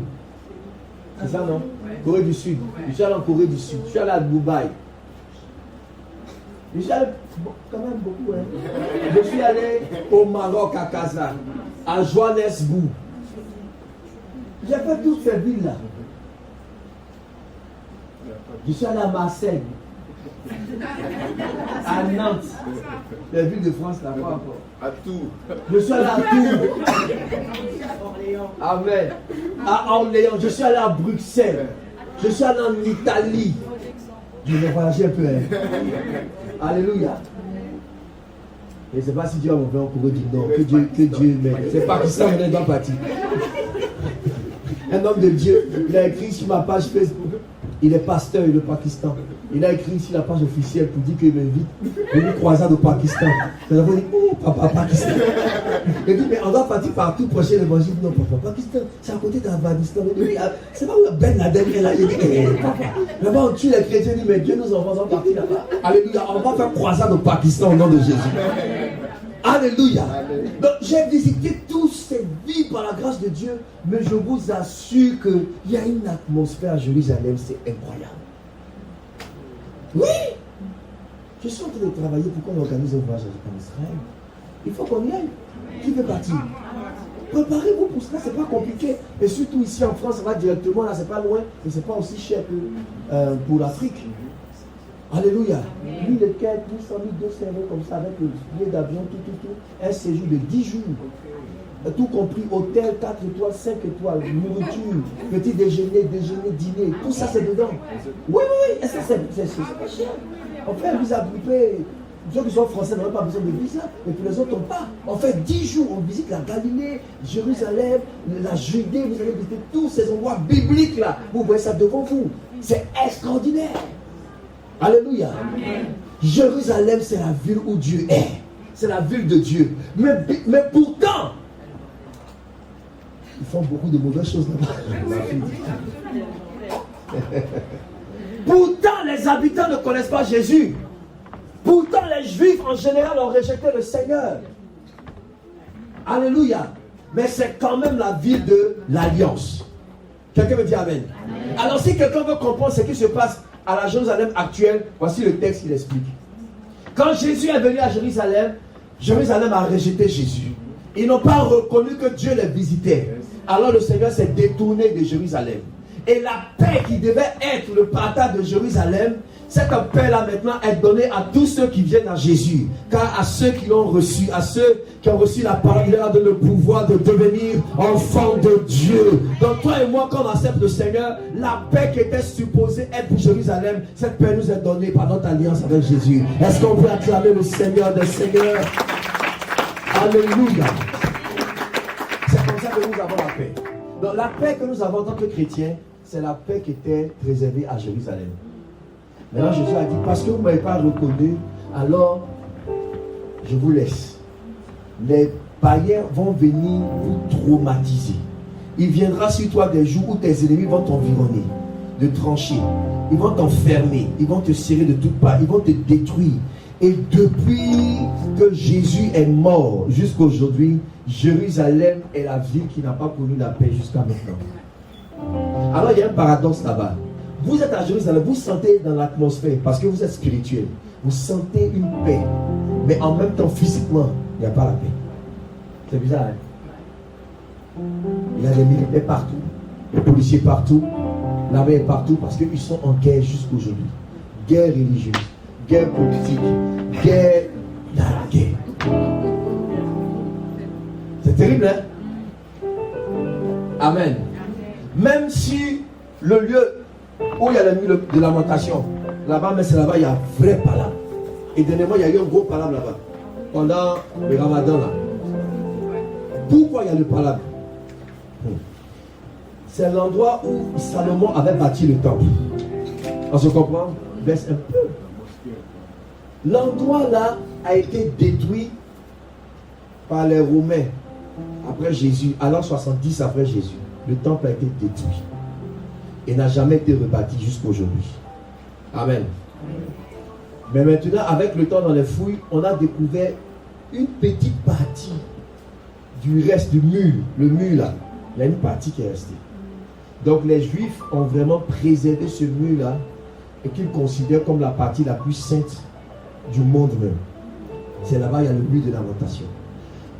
C'est ça, non? Corée du Sud. Je suis allé en Corée du Sud. Je suis allé à Dubaï. Je suis allé quand même beaucoup. Hein? Je suis allé au Maroc, à Casa, à Johannesburg. J'ai fait toutes ces villes-là. Je suis allé à Marseille, à Nantes, les villes de France là, pas encore. À tout. Je suis allé à Tours. Amen. À Orléans. Je suis allé à Bruxelles. Je suis allé en Italie. Je vais voyager un peu. Hein. Alléluia. Je ne sais pas si Dieu a m'envoyé en Corée du Nord. Que Dieu m'aide. C'est Pakistan, on est dans le parti. Un homme de Dieu, il a écrit sur ma page Facebook. Il est pasteur du Pakistan. Il a écrit sur la page officielle pour dire qu'il m'invite à une croisade au Pakistan. Les enfants disent, oh papa, Pakistan. Il dit, mais on doit partir partout prêcher l'évangile. Non, papa, Pakistan, c'est à côté d'Afghanistan. C'est pas où Ben Laden est là. Il dit, papa, là-bas on tue les chrétiens. Il dit, mais Dieu nous envoie en partir là-bas. Alléluia, on va faire croisade au Pakistan au nom de Jésus. Alléluia. Donc j'ai visité toutes ces villes par la grâce de Dieu, mais je vous assure qu'il y a une atmosphère à Jérusalem, c'est incroyable. Oui. Je suis en train de travailler pour qu'on organise un voyage en Israël. Il faut qu'on y aille. Qui veut partir? Préparez-vous pour cela, c'est pas compliqué. Et surtout ici en France, ça va directement, là c'est pas loin, et c'est pas aussi cher que pour l'Afrique. Alléluia. 1000 et quelques, 100 000, 200 euros comme ça, avec le billet d'avion, tout. Un séjour de 10 jours. Tout compris, hôtel, 4 étoiles, 5 étoiles, nourriture, petit déjeuner, dîner, tout ça c'est dedans. Oui. Et ça c'est pas cher. On fait un visa groupé. Ceux qui sont français n'ont pas besoin de visa, et puis les autres n'ont pas. On fait 10 jours, on visite la Galilée, Jérusalem, la Judée, vous allez visiter tous ces endroits bibliques là. Vous voyez ça devant vous. C'est extraordinaire. Alléluia. Amen. Jérusalem, c'est la ville où Dieu est. C'est la ville de Dieu. Mais pourtant, ils font beaucoup de mauvaises choses là-bas. Pourtant, les habitants ne connaissent pas Jésus. Pourtant, les Juifs en général ont rejeté le Seigneur. Alléluia. Mais c'est quand même la ville de l'Alliance. Quelqu'un me dit Amen. Amen. Alors, si quelqu'un veut comprendre ce qui se passe à la Jérusalem actuelle, voici le texte qui l'explique. Quand Jésus est venu à Jérusalem, Jérusalem a rejeté Jésus. Ils n'ont pas reconnu que Dieu les visitait. Alors le Seigneur s'est détourné de Jérusalem. Et la paix qui devait être le partage de Jérusalem, cette paix-là maintenant est donnée à tous ceux qui viennent à Jésus. Car à ceux qui l'ont reçu, à ceux qui ont reçu la parole, il leur donne le pouvoir de devenir enfants de Dieu. Donc toi et moi, quand on accepte le Seigneur, la paix qui était supposée être pour Jérusalem, cette paix nous est donnée par notre alliance avec Jésus. Est-ce qu'on peut acclamer le Seigneur des Seigneurs? Alléluia. C'est comme ça que nous avons la paix. Donc la paix que nous avons en tant que chrétiens, c'est la paix qui était réservée à Jérusalem. Maintenant Jésus a dit, parce que vous ne m'avez pas reconnu, alors je vous laisse. Les païens vont venir vous traumatiser. Il viendra sur toi des jours où tes ennemis vont t'environner, de trancher. Ils vont t'enfermer, ils vont te serrer de toutes parts, ils vont te détruire. Et depuis que Jésus est mort jusqu'à aujourd'hui, Jérusalem est la ville qui n'a pas connu la paix jusqu'à maintenant. Alors il y a un paradoxe là-bas. Vous êtes à Jérusalem, vous sentez dans l'atmosphère, parce que vous êtes spirituel, vous sentez une paix. Mais en même temps, physiquement, il n'y a pas la paix. C'est bizarre, hein? Il y a des militaires partout, des policiers partout, l'armée est partout, parce qu'ils sont en guerre jusqu'aujourd'hui. Guerre religieuse, guerre politique, guerre dans la guerre. C'est terrible, hein? Amen. Même si le lieu où il y a la nuit de lamentation, là-bas, mais c'est là-bas, il y a un vrai palabre. Et dernièrement, il y a eu un gros palabre là-bas, pendant le ramadan là. Pourquoi il y a le palabre? C'est l'endroit où Salomon avait bâti le temple. On se comprend? Baisse un peu. L'endroit là a été détruit par les Romains après Jésus, à l'an 70 après Jésus. Le temple a été détruit et n'a jamais été rebâti jusqu'à aujourd'hui. Amen. Mais maintenant, avec le temps dans les fouilles, on a découvert une petite partie du reste du mur. Le mur là, il y a une partie qui est restée. Donc les Juifs ont vraiment préservé ce mur là et qu'ils considèrent comme la partie la plus sainte du monde même. C'est là-bas il y a le mur de lamentation.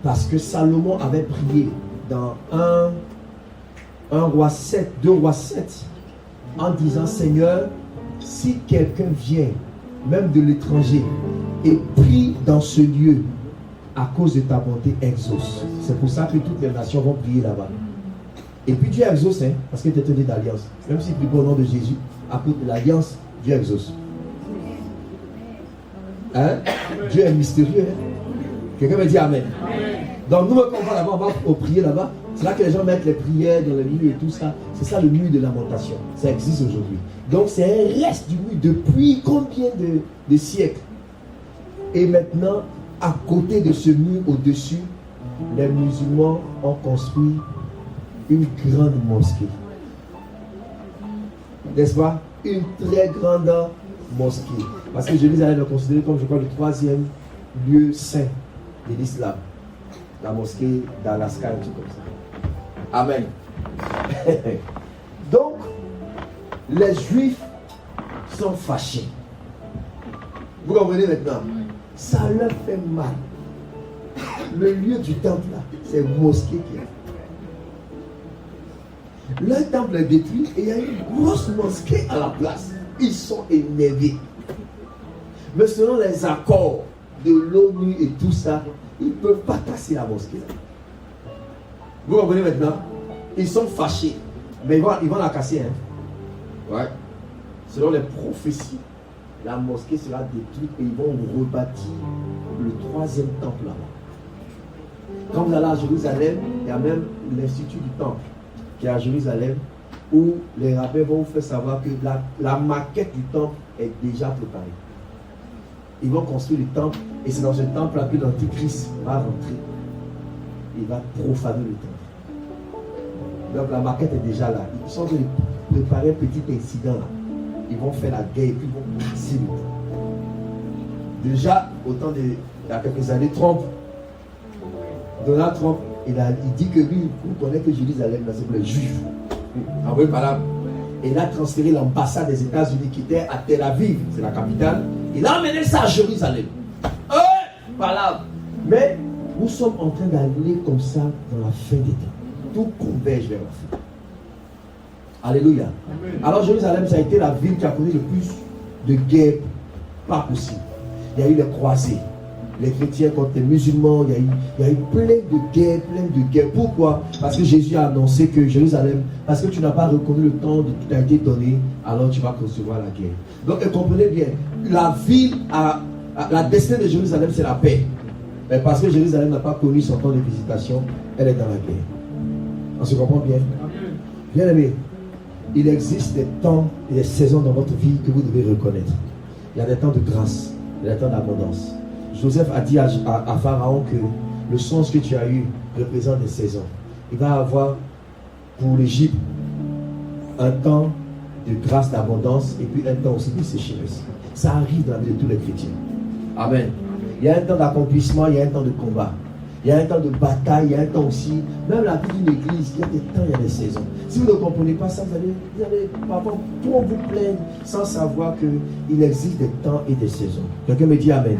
Parce que Salomon avait prié dans 1 roi 7, 2 rois 7, en disant: Seigneur, si quelqu'un vient, même de l'étranger, et prie dans ce lieu, à cause de ta bonté, exauce. C'est pour ça que toutes les nations vont prier là-bas. Et puis Dieu exauce, hein, parce qu'il était un Dieu d'alliance. Même s'il prie au nom de Jésus, à cause de l'alliance, Dieu exauce. Hein? Dieu est mystérieux. Hein? Quelqu'un me dit Amen. Donc nous, quand on va là-bas, on va prier là-bas. C'est là que les gens mettent les prières dans le mur et tout ça. C'est ça le mur de lamentation. Ça existe aujourd'hui. Donc c'est un reste du mur depuis combien de siècles. Et maintenant, à côté de ce mur, au-dessus, les musulmans ont construit une grande mosquée. N'est-ce pas? Une très grande mosquée. Parce que Jérusalem est considéré comme, je crois, le 3e lieu saint de l'islam. La mosquée d'Alaska et tout comme ça. Amen. Donc, les Juifs sont fâchés. Vous comprenez maintenant? Ça leur fait mal. Le lieu du temple là, c'est une mosquée qui est. Le temple est détruit et il y a une grosse mosquée à la place. Ils sont énervés. Mais selon les accords de l'ONU et tout ça, ils ne peuvent pas casser la mosquée. Vous comprenez maintenant? Ils sont fâchés. Mais ils vont la casser. Hein? Ouais. Selon les prophéties, la mosquée sera détruite et ils vont rebâtir le 3e temple là-bas. Quand vous allez à Jérusalem, il y a même l'Institut du Temple qui est à Jérusalem, où les rabbins vont vous faire savoir que la maquette du temple est déjà préparée. Ils vont construire le temple et c'est dans ce temple là que l'Antichrist va rentrer. Il va profaner le temple. Donc la maquette est déjà là. Ils sont en train de préparer un petit incident là. Ils vont faire la guerre et puis ils vont casser le temple. Déjà, au temps il y a quelques années, Donald Trump, il dit que lui, vous connaissez que Jérusalem, c'est pour les Juifs. Envoyé par là. Il a transféré l'ambassade des États-Unis qui était à Tel Aviv, c'est la capitale. Il a amené ça à Jérusalem. Par là. Mais nous sommes en train d'aller comme ça dans la fin des temps. Tout converge vers la fin. Alléluia. Amen. Alors Jérusalem, ça a été la ville qui a connu le plus de guerres pas possible. Il y a eu les croisés. Les chrétiens contre les musulmans, il y a eu plein de guerres. Pourquoi? Parce que Jésus a annoncé que Jérusalem, parce que tu n'as pas reconnu le temps qui t'a été donné, alors tu vas recevoir la guerre. Donc comprenez bien, la ville, la destinée de Jérusalem, c'est la paix. Mais parce que Jérusalem n'a pas connu son temps de visitation, elle est dans la guerre. On se comprend bien? Bien aimé, il existe des temps et des saisons dans votre vie que vous devez reconnaître. Il y a des temps de grâce, il y a des temps d'abondance. Joseph a dit à Pharaon que le songe que tu as eu représente des saisons. Il va avoir pour l'Égypte un temps de grâce, d'abondance, et puis un temps aussi de sécheresse. Ça arrive dans la vie de tous les chrétiens. Amen. Il y a un temps d'accomplissement, il y a un temps de combat. Il y a un temps de bataille, il y a un temps aussi, même la vie d'une église, il y a des temps, il y a des saisons. Si vous ne comprenez pas ça, vous allez parfois pour vous plaindre sans savoir qu'il existe des temps et des saisons. Quelqu'un me dit Amen.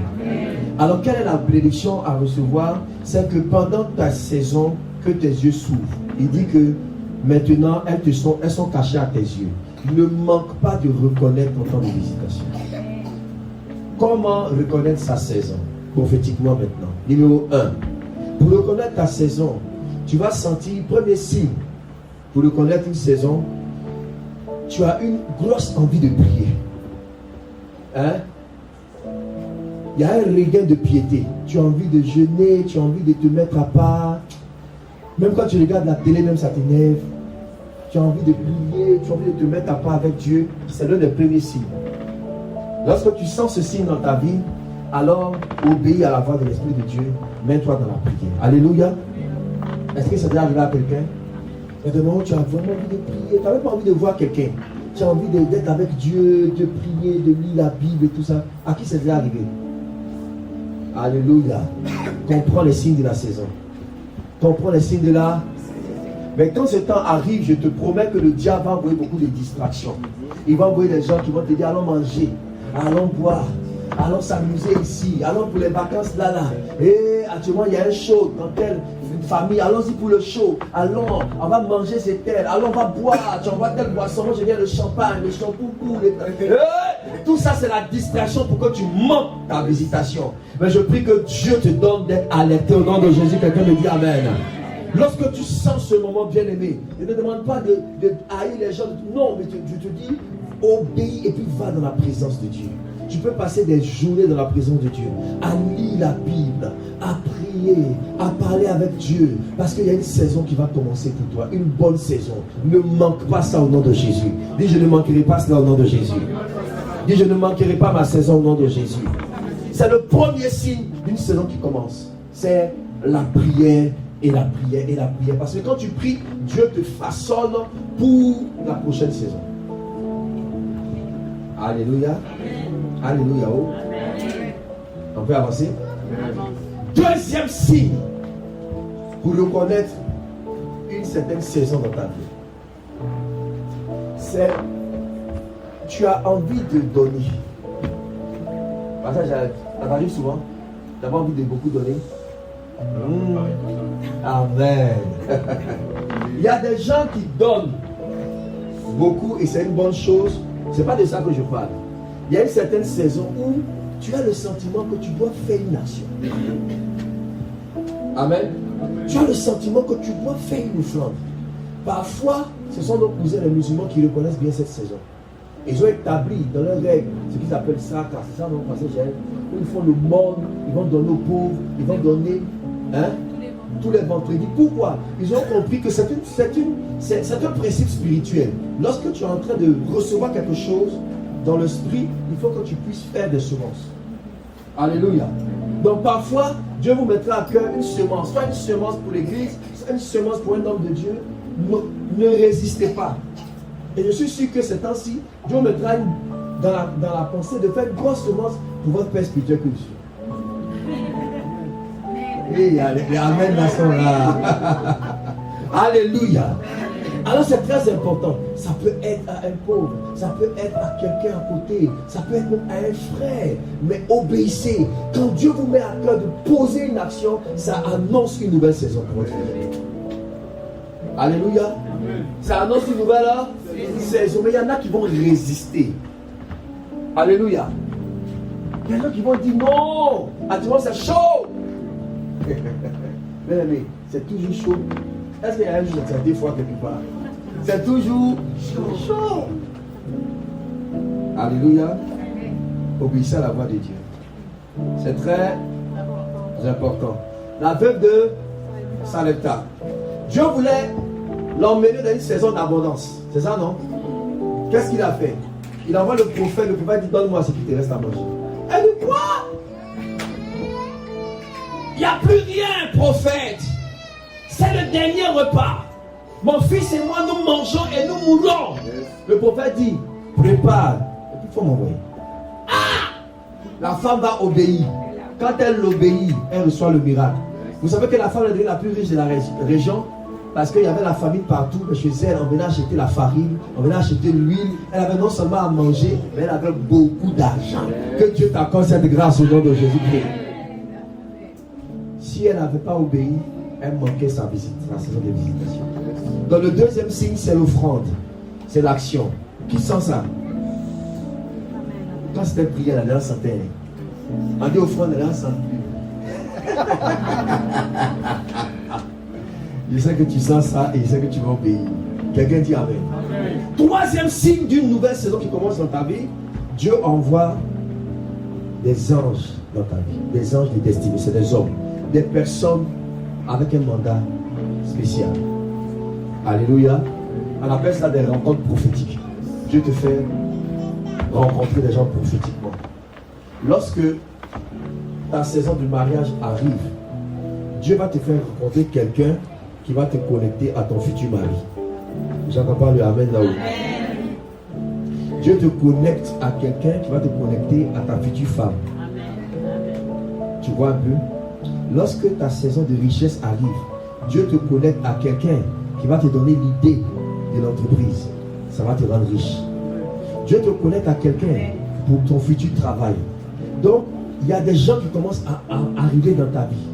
Alors, quelle est la bénédiction à recevoir? C'est que pendant ta saison, que tes yeux s'ouvrent. Il dit que maintenant, elles sont cachées à tes yeux. Ne manque pas de reconnaître ton temps de visitation. Comment reconnaître sa saison? Prophétiquement maintenant. Numéro 1. Pour reconnaître ta saison, tu vas sentir, premier signe, pour reconnaître une saison, tu as une grosse envie de prier. Hein? Il y a un regain de piété. Tu as envie de jeûner, tu as envie de te mettre à part. Même quand tu regardes la télé, même ça t'énerve. Tu as envie de prier, tu as envie de te mettre à part avec Dieu. C'est l'un des premiers signes. Lorsque tu sens ce signe dans ta vie, alors obéis à la voix de l'Esprit de Dieu. Mets-toi dans la prière. Alléluia. Est-ce que ça déjà arrivé à quelqu'un? Il y a des moments où tu as vraiment envie de prier. Tu n'as même pas envie de voir quelqu'un. Tu as envie d'être avec Dieu, de prier, de lire la Bible et tout ça. À qui c'est déjà arrivé? Alléluia. Comprends les signes de la saison. Comprends les signes de la... Mais quand ce temps arrive, je te promets que le diable va envoyer beaucoup de distractions. Il va envoyer des gens qui vont te dire allons manger, allons boire, allons s'amuser ici, allons pour les vacances là. Et actuellement il y a un show dans telle famille, allons-y pour le show, allons, on va manger c'est tel, allons on va boire, tu envoies telle boisson, moi je viens le champagne, le shampoing, tout ça c'est la distraction pour que tu manques ta visitation. Mais je prie que Dieu te donne d'être alerté au nom de Jésus. Quelqu'un me dit Amen. Lorsque tu sens ce moment bien-aimé, ne demande pas de haïr les gens. Non, mais je te dis, obéis et puis va dans la présence de Dieu. Tu peux passer des journées dans la présence de Dieu, à lire la Bible, à prier, à parler avec Dieu. Parce qu'il y a une saison qui va commencer pour toi, une bonne saison. Ne manque pas ça au nom de Jésus. Dis, je ne manquerai pas cela au nom de Jésus. Dis, je ne manquerai pas ma saison au nom de Jésus. C'est le premier signe d'une saison qui commence. C'est la prière. Et la prière, et la prière. Parce que quand tu pries, Dieu te façonne pour la prochaine saison. Alléluia. Alléluia. Oh. On peut avancer. Deuxième signe pour reconnaître une certaine saison dans ta vie, c'est tu as envie de donner. Parce que ça t'arrive souvent. Tu n'as pas envie de beaucoup donner. Amen. Il y a des gens qui donnent beaucoup et c'est une bonne chose. C'est pas de ça que je parle. Il y a une certaine saison où tu as le sentiment que tu dois faire une action. Amen. Tu as le sentiment que tu dois faire une offrande. Parfois, ce sont nos cousins les musulmans qui reconnaissent bien cette saison. Ils ont établi dans leurs règles ce qu'ils appellent ça, c'est ça, non, où ils font le monde, ils vont donner aux pauvres, ils vont donner tous les vendredis. Pourquoi? Ils ont compris que c'est un principe spirituel. Lorsque tu es en train de recevoir quelque chose dans l'esprit, il faut que tu puisses faire des semences. Alléluia. Donc parfois, Dieu vous mettra à cœur une semence, soit une semence pour l'église, soit une semence pour un homme de Dieu. Ne résistez pas. Et je suis sûr que ces temps-ci, Dieu mettra dans la pensée de faire une grosse semence pour votre père spirituel que je suis. Et les Amen sont là. Alléluia. Alors c'est très important. Ça peut être à un pauvre, ça peut être à quelqu'un à côté, ça peut être même à un frère. Mais obéissez. Quand Dieu vous met à cœur de poser une action, ça annonce une nouvelle saison pour votre vie. Alléluia. Ça annonce une nouvelle saison. Mais il y en a qui vont résister. Alléluia. Il y en a qui vont dire non. Actuellement c'est chaud. Mais c'est toujours chaud. Est-ce qu'il y a un jour, c'est des fois quelque part? C'est toujours chaud. Alléluia. Obéissez à la voix de Dieu. C'est très important. La veuve de Sarepta. Dieu voulait l'emmener dans une saison d'abondance. C'est ça, non? Qu'est-ce qu'il a fait? Il envoie le prophète dit donne-moi ce qui te reste à manger. Elle dit quoi? Il n'y a plus rien, prophète. C'est le dernier repas. Mon fils et moi, nous mangeons et nous mourons. Le prophète dit, prépare. Et puis il faut m'envoyer. La femme va obéir. Quand elle obéit, elle reçoit le miracle. Vous savez que la femme est la plus riche de la région parce qu'il y avait la famine partout. Chez elle, on venait acheter la farine, on venait acheter l'huile. Elle avait non seulement à manger, mais elle avait beaucoup d'argent. Que Dieu t'accorde cette grâce au nom de Jésus-Christ. Si elle n'avait pas obéi, elle manquait sa visite, la saison de visitation. Donc le deuxième signe, c'est l'offrande. C'est l'action. Qui sent ça? Quand c'était prière, elle en sentait. On dit offrande, elle en sent plus. Je sais que tu sens ça et je sais que tu vas obéir. Quelqu'un dit amen. Troisième signe d'une nouvelle saison qui commence dans ta vie, Dieu envoie des anges dans ta vie. Des anges de destinée, c'est des hommes. Des personnes avec un mandat spécial. Alléluia. On appelle ça des rencontres prophétiques. Dieu te fait rencontrer des gens prophétiquement. Lorsque ta saison du mariage arrive, Dieu va te faire rencontrer quelqu'un qui va te connecter à ton futur mari. J'entends pas le amen là-haut. Dieu te connecte à quelqu'un qui va te connecter à ta future femme. Tu vois un peu? Lorsque ta saison de richesse arrive, Dieu te connecte à quelqu'un qui va te donner l'idée de l'entreprise. Ça va te rendre riche. Dieu te connecte à quelqu'un pour ton futur travail. Donc, il y a des gens qui commencent à arriver dans ta vie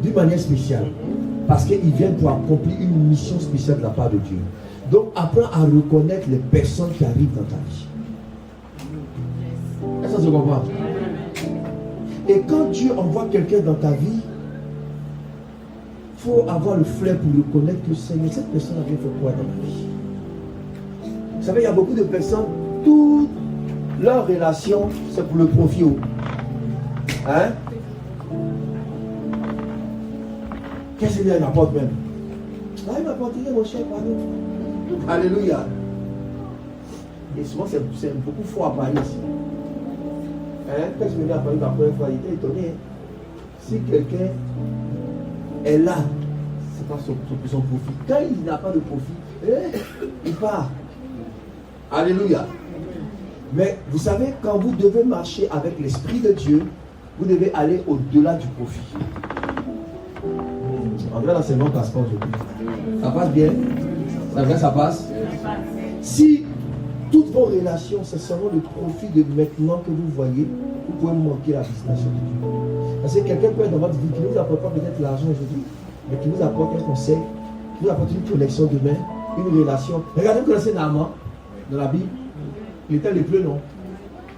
d'une manière spéciale parce qu'ils viennent pour accomplir une mission spéciale de la part de Dieu. Donc, apprends à reconnaître les personnes qui arrivent dans ta vie. Est-ce que tu comprends? Et quand Dieu envoie quelqu'un dans ta vie, il faut avoir le flair pour reconnaître que Seigneur, cette personne a bien fait quoi dans ma vie. Vous savez, il y a beaucoup de personnes, toutes leurs relations, c'est pour le profit. Hein? Qu'est-ce qu'il m'apporte même? Ah, il m'apporte rien, mon cher, pardon. Alléluia. Et souvent, c'est beaucoup fort à parler ici. Hein? Quand je venais à Paris la première fois, il était étonné. Si quelqu'un est là, c'est pas son profit. Quand il n'a pas de profit, il part. Alléluia. Mais vous savez, quand vous devez marcher avec l'Esprit de Dieu, vous devez aller au-delà du profit. En vrai, l'enseignement ne passe pas aujourd'hui. Ça passe bien? C'est vrai, ça passe? Si toutes vos relations, c'est seulement le profit de maintenant que vous voyez, vous pouvez manquer la visitation de Dieu. Parce que quelqu'un peut être dans votre vie qui ne vous apporte pas peut-être l'argent aujourd'hui, mais qui vous apporte un conseil, qui vous apporte une connexion demain, une relation. Regardez, vous connaissez Naaman dans la Bible. Il était lépreux, non?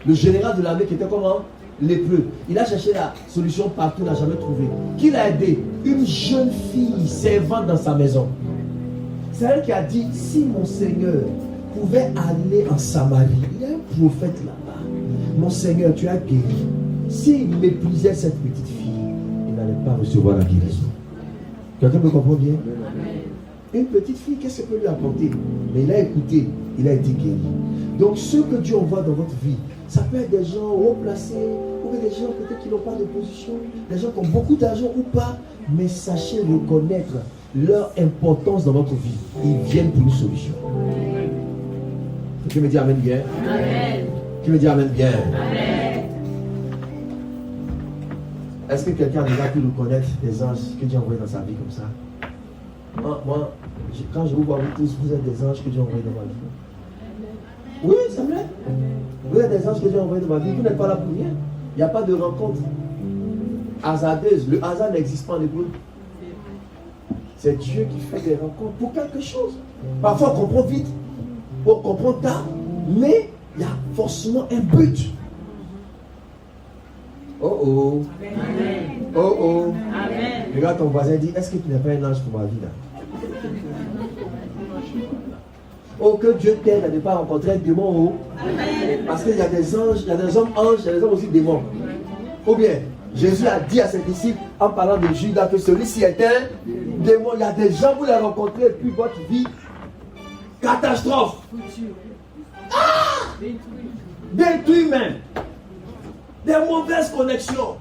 Le général de l'armée qui était comment? Lépreux. Il a cherché la solution partout, il n'a jamais trouvé. Qui l'a aidé? Une jeune fille servante dans sa maison. C'est elle qui a dit, si mon Seigneur pouvait aller en Samarie, il y a un prophète là-bas. Mon Seigneur, tu as guéri. S'il méprisait cette petite fille, il n'allait pas recevoir la guérison. Quelqu'un me comprend bien? Une petite fille, qu'est-ce qu'elle peut lui apporter? Mais il a écouté, il a été guéri. Donc ceux que Dieu envoie dans votre vie, ça peut être des gens haut placés, ou des gens peut-être qui n'ont pas de position, des gens qui ont beaucoup d'argent ou pas, mais sachez reconnaître leur importance dans votre vie. Ils viennent pour une solution. Qui me dit amen bien? Amen. Qui me dit amen bien? Amen. Est-ce que quelqu'un a déjà pu reconnaître des anges que Dieu a envoyés dans sa vie comme ça? Moi, quand je vous vois vous tous, vous êtes des anges que Dieu a envoyés dans ma vie. Oui, c'est vrai. Vous êtes des anges que Dieu a envoyés dans ma vie. Vous n'êtes pas là pour rien. Il n'y a pas de rencontre hasardeuse. Le hasard n'existe pas en hébreu. C'est Dieu qui fait des rencontres pour quelque chose. Parfois, on comprend vite, on comprend tard, mais il y a forcément un but. Oh oh. Amen. Oh oh. Amen. Regarde ton voisin et dit, est-ce que tu n'es pas un ange pour ma vie là? Oh, que Dieu t'aide à ne pas rencontrer un démon. Oh. Amen. Parce qu'il y a des anges, il y a des hommes anges, il y a des hommes aussi démons. Ou bien, Jésus a dit à ses disciples, en parlant de Judas, que celui-ci est un démon. Il y a des gens, vous les rencontrez, et puis votre vie, catastrophe. Ah! Détruit même. Des mauvaises connexions.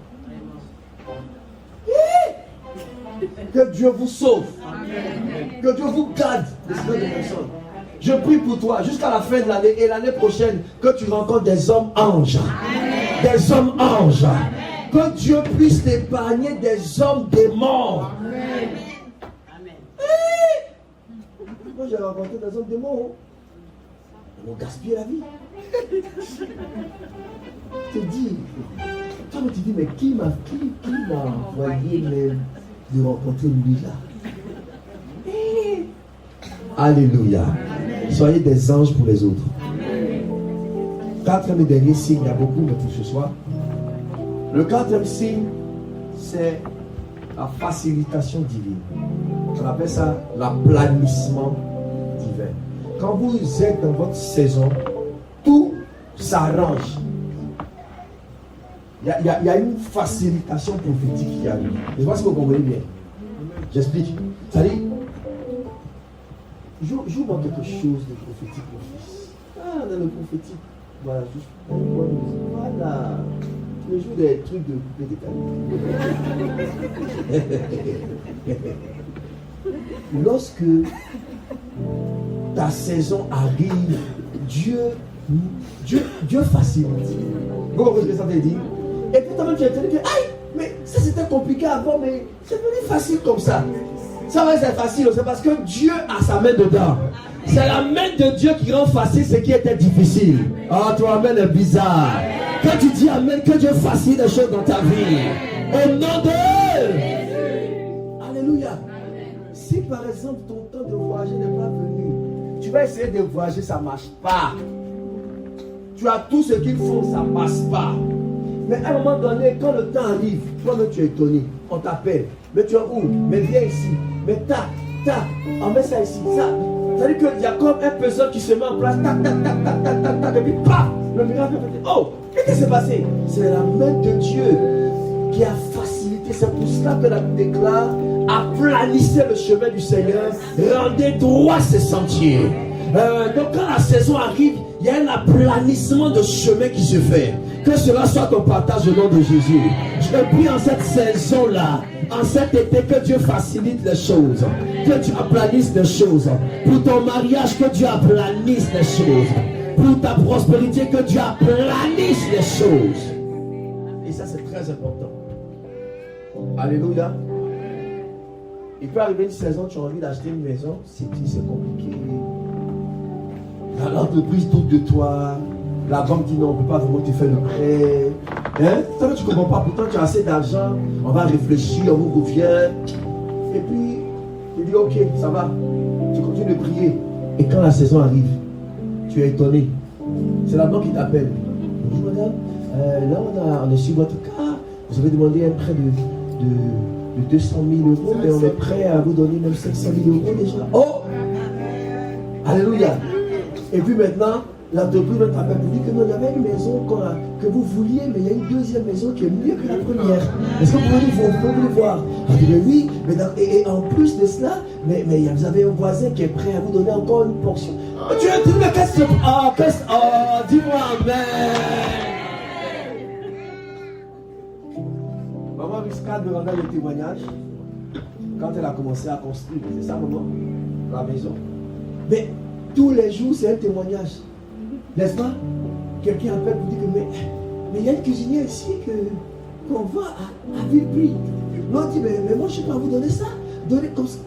Que Dieu vous sauve. Que Dieu vous garde de ce genre de personnes. Je prie pour toi jusqu'à la fin de l'année et l'année prochaine que tu rencontres des hommes anges. Des hommes anges. Que Dieu puisse t'épargner des hommes démons. Moi j'ai rencontré des hommes démons. Ils m'ont gaspillé la vie. Je te dis, toi tu dis, mais qui m'a envoyé de rencontrer lui là? Alléluia. Soyez des anges pour les autres. Quatrième et dernier signe, il y a beaucoup de tout ce soir. Le quatrième signe, c'est la facilitation divine. On appelle ça l'aplanissement divin. Quand vous êtes dans votre saison, tout s'arrange. Il y a une facilitation prophétique qui arrive. Je vois si vous comprenez bien. J'explique. C'est-à-dire, joue-moi quelque chose de prophétique, mon fils. Ah, dans le prophétique, voilà, juste voilà. Tu me joues des trucs de coupé décalé. Lorsque ta saison arrive, Dieu facilite. Vous comprenez ce que ça veut dire? Et puis toi-même tu es dit, aïe, mais ça c'était compliqué avant, mais c'est devenu facile comme ça. Ça va être facile, c'est parce que Dieu a sa main dedans. C'est la main de Dieu qui rend facile ce qui était difficile. Ah, toi, amen est bizarre. Quand tu dis amen, que Dieu facilite les choses dans ta vie. Au nom de Jésus. Alléluia. Si par exemple ton temps de voyager n'est pas venu, tu vas essayer de voyager, ça ne marche pas. Tu as tout ce qu'il faut, ça ne passe pas. Mais à un moment donné, quand le temps arrive, toi-même tu es étonné. On t'appelle. Mais tu es où? Mais viens ici. Mais on met ça ici. Ça. C'est-à-dire qu'il y a comme un puzzle qui se met en place. Et puis paf, le miracle fait. Oh, qu'est-ce qui s'est passé? C'est la main de Dieu qui a facilité. C'est pour cela que la Bible déclare: aplanissez le chemin du Seigneur, rendez droit ses sentiers. Donc quand la saison arrive, il y a un aplanissement de chemin qui se fait. Que cela soit ton partage au nom de Jésus. Je prie en cette saison-là, en cet été, que Dieu facilite les choses, que Dieu aplanisse les choses. Pour ton mariage, que Dieu aplanisse les choses. Pour ta prospérité, que Dieu aplanisse les choses. Et ça, c'est très important. Alléluia. Il peut arriver une saison, tu as envie d'acheter une maison, c'est compliqué. L'entreprise doute de toi. La banque dit non, on ne peut pas vraiment te faire le prêt. Hein? Ça, tu ne comprends pas. Pourtant, tu as assez d'argent. On va réfléchir, on vous revient. Et puis, tu dis ok, ça va. Tu continues de prier. Et quand la saison arrive, tu es étonné. C'est la banque qui t'appelle. Bonjour madame, là on est sur votre cas. Vous avez demandé un prêt de 200 000 euros, mais on est prêt à vous donner même 500 000 euros déjà. Oh! Alléluia! Et puis maintenant, l'entreprise t'appelle pour dire que non, il y avait une maison que vous vouliez, mais il y a une deuxième maison qui est mieux que la première. Est-ce que vous pouvez le voir? On dit mais oui, mais et en plus de cela, mais vous avez un voisin qui est prêt à vous donner encore une portion. Tu as dit mais qu'est-ce que dis-moi amen. Maman Riscade me rendait le témoignage quand elle a commencé à construire. C'est ça, maman? La maison. Mais tous les jours, c'est un témoignage. N'est-ce pas? Quelqu'un appelle pour dire que mais il y a une cuisinière ici qu'on va à vil prix. L'autre dit mais moi je ne peux pas vous donner ça. Donnez comme ça.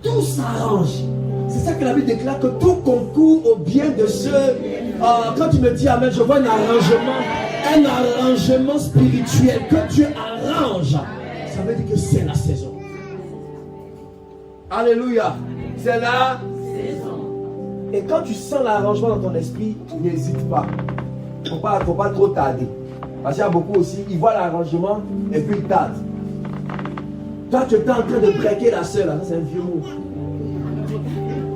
Tout s'arrange. C'est ça que la Bible déclare, que tout concourt au bien de ceux. Quand tu me dis amen, je vois un arrangement spirituel que Dieu arrange. Ça veut dire que c'est la saison. Alléluia. C'est la saison. Et quand tu sens l'arrangement dans ton esprit, n'hésite pas. Il ne faut pas trop tarder. Parce qu'il y a beaucoup aussi, ils voient l'arrangement et puis ils tardent. Toi, tu es en train de braquer la soeur, là. Ça, c'est un vieux mot.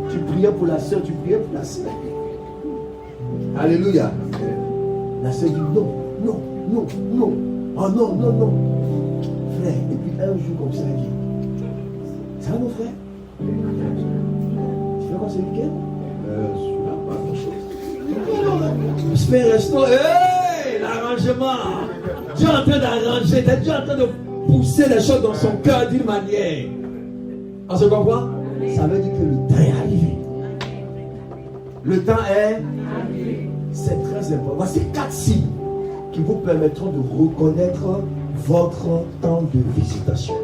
Tu priais pour la soeur, tu priais pour la soeur. Alléluia. La soeur dit non. Oh non. Frère, et puis un jour comme ça, il dit, ça va mon frère? Tu fais quoi ce week-end? Pas grand-chose. Je fais un resto. Hey, l'arrangement. Dieu est en train d'arranger. Dieu est en train de pousser les choses dans son cœur d'une manière. On se comprend? Ça veut dire que le temps est arrivé. Le temps est... C'est très important. Voici 4 signes qui vous permettront de reconnaître votre temps de visitation.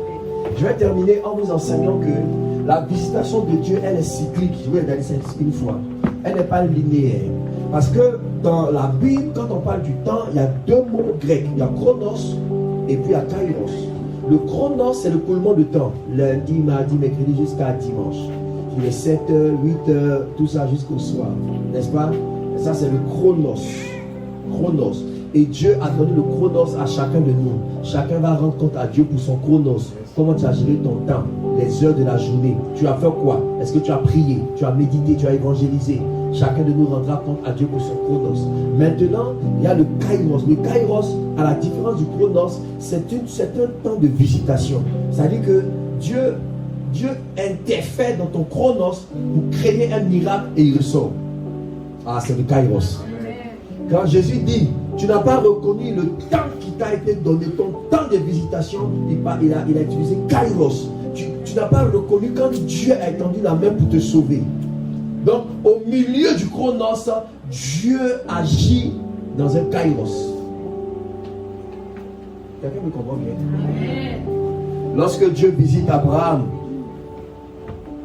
Je vais terminer en vous enseignant que la visitation de Dieu, elle est cyclique. Je vais dire ça une fois. Elle n'est pas linéaire. Parce que dans la Bible, quand on parle du temps, il y a 2 mots grecs. Il y a chronos et puis il y a kairos. Le chronos, c'est le coulement de temps. Lundi, mardi, mercredi jusqu'à dimanche. Il est 7 heures, 8 heures, tout ça jusqu'au soir. N'est-ce pas? Ça, c'est le chronos. Chronos. Et Dieu a donné le chronos à chacun de nous. Chacun va rendre compte à Dieu pour son chronos. Comment tu as géré ton temps, les heures de la journée. Tu as fait quoi? Est-ce que tu as prié? Tu as médité? Tu as évangélisé? Chacun de nous rendra compte à Dieu pour son chronos. Maintenant, il y a le kairos. Le kairos, à la différence du chronos, c'est un temps de visitation. C'est-à-dire que Dieu interfère dans ton chronos pour créer un miracle et il ressort. Ah, c'est le kairos. Quand Jésus dit, tu n'as pas reconnu le temps qui t'a été donné, ton temps de visitation, il a utilisé kairos. Tu n'as pas reconnu quand Dieu a étendu la main pour te sauver. Donc, au milieu du chronos, Dieu agit dans un kairos. Quelqu'un me comprend bien? Lorsque Dieu visite Abraham,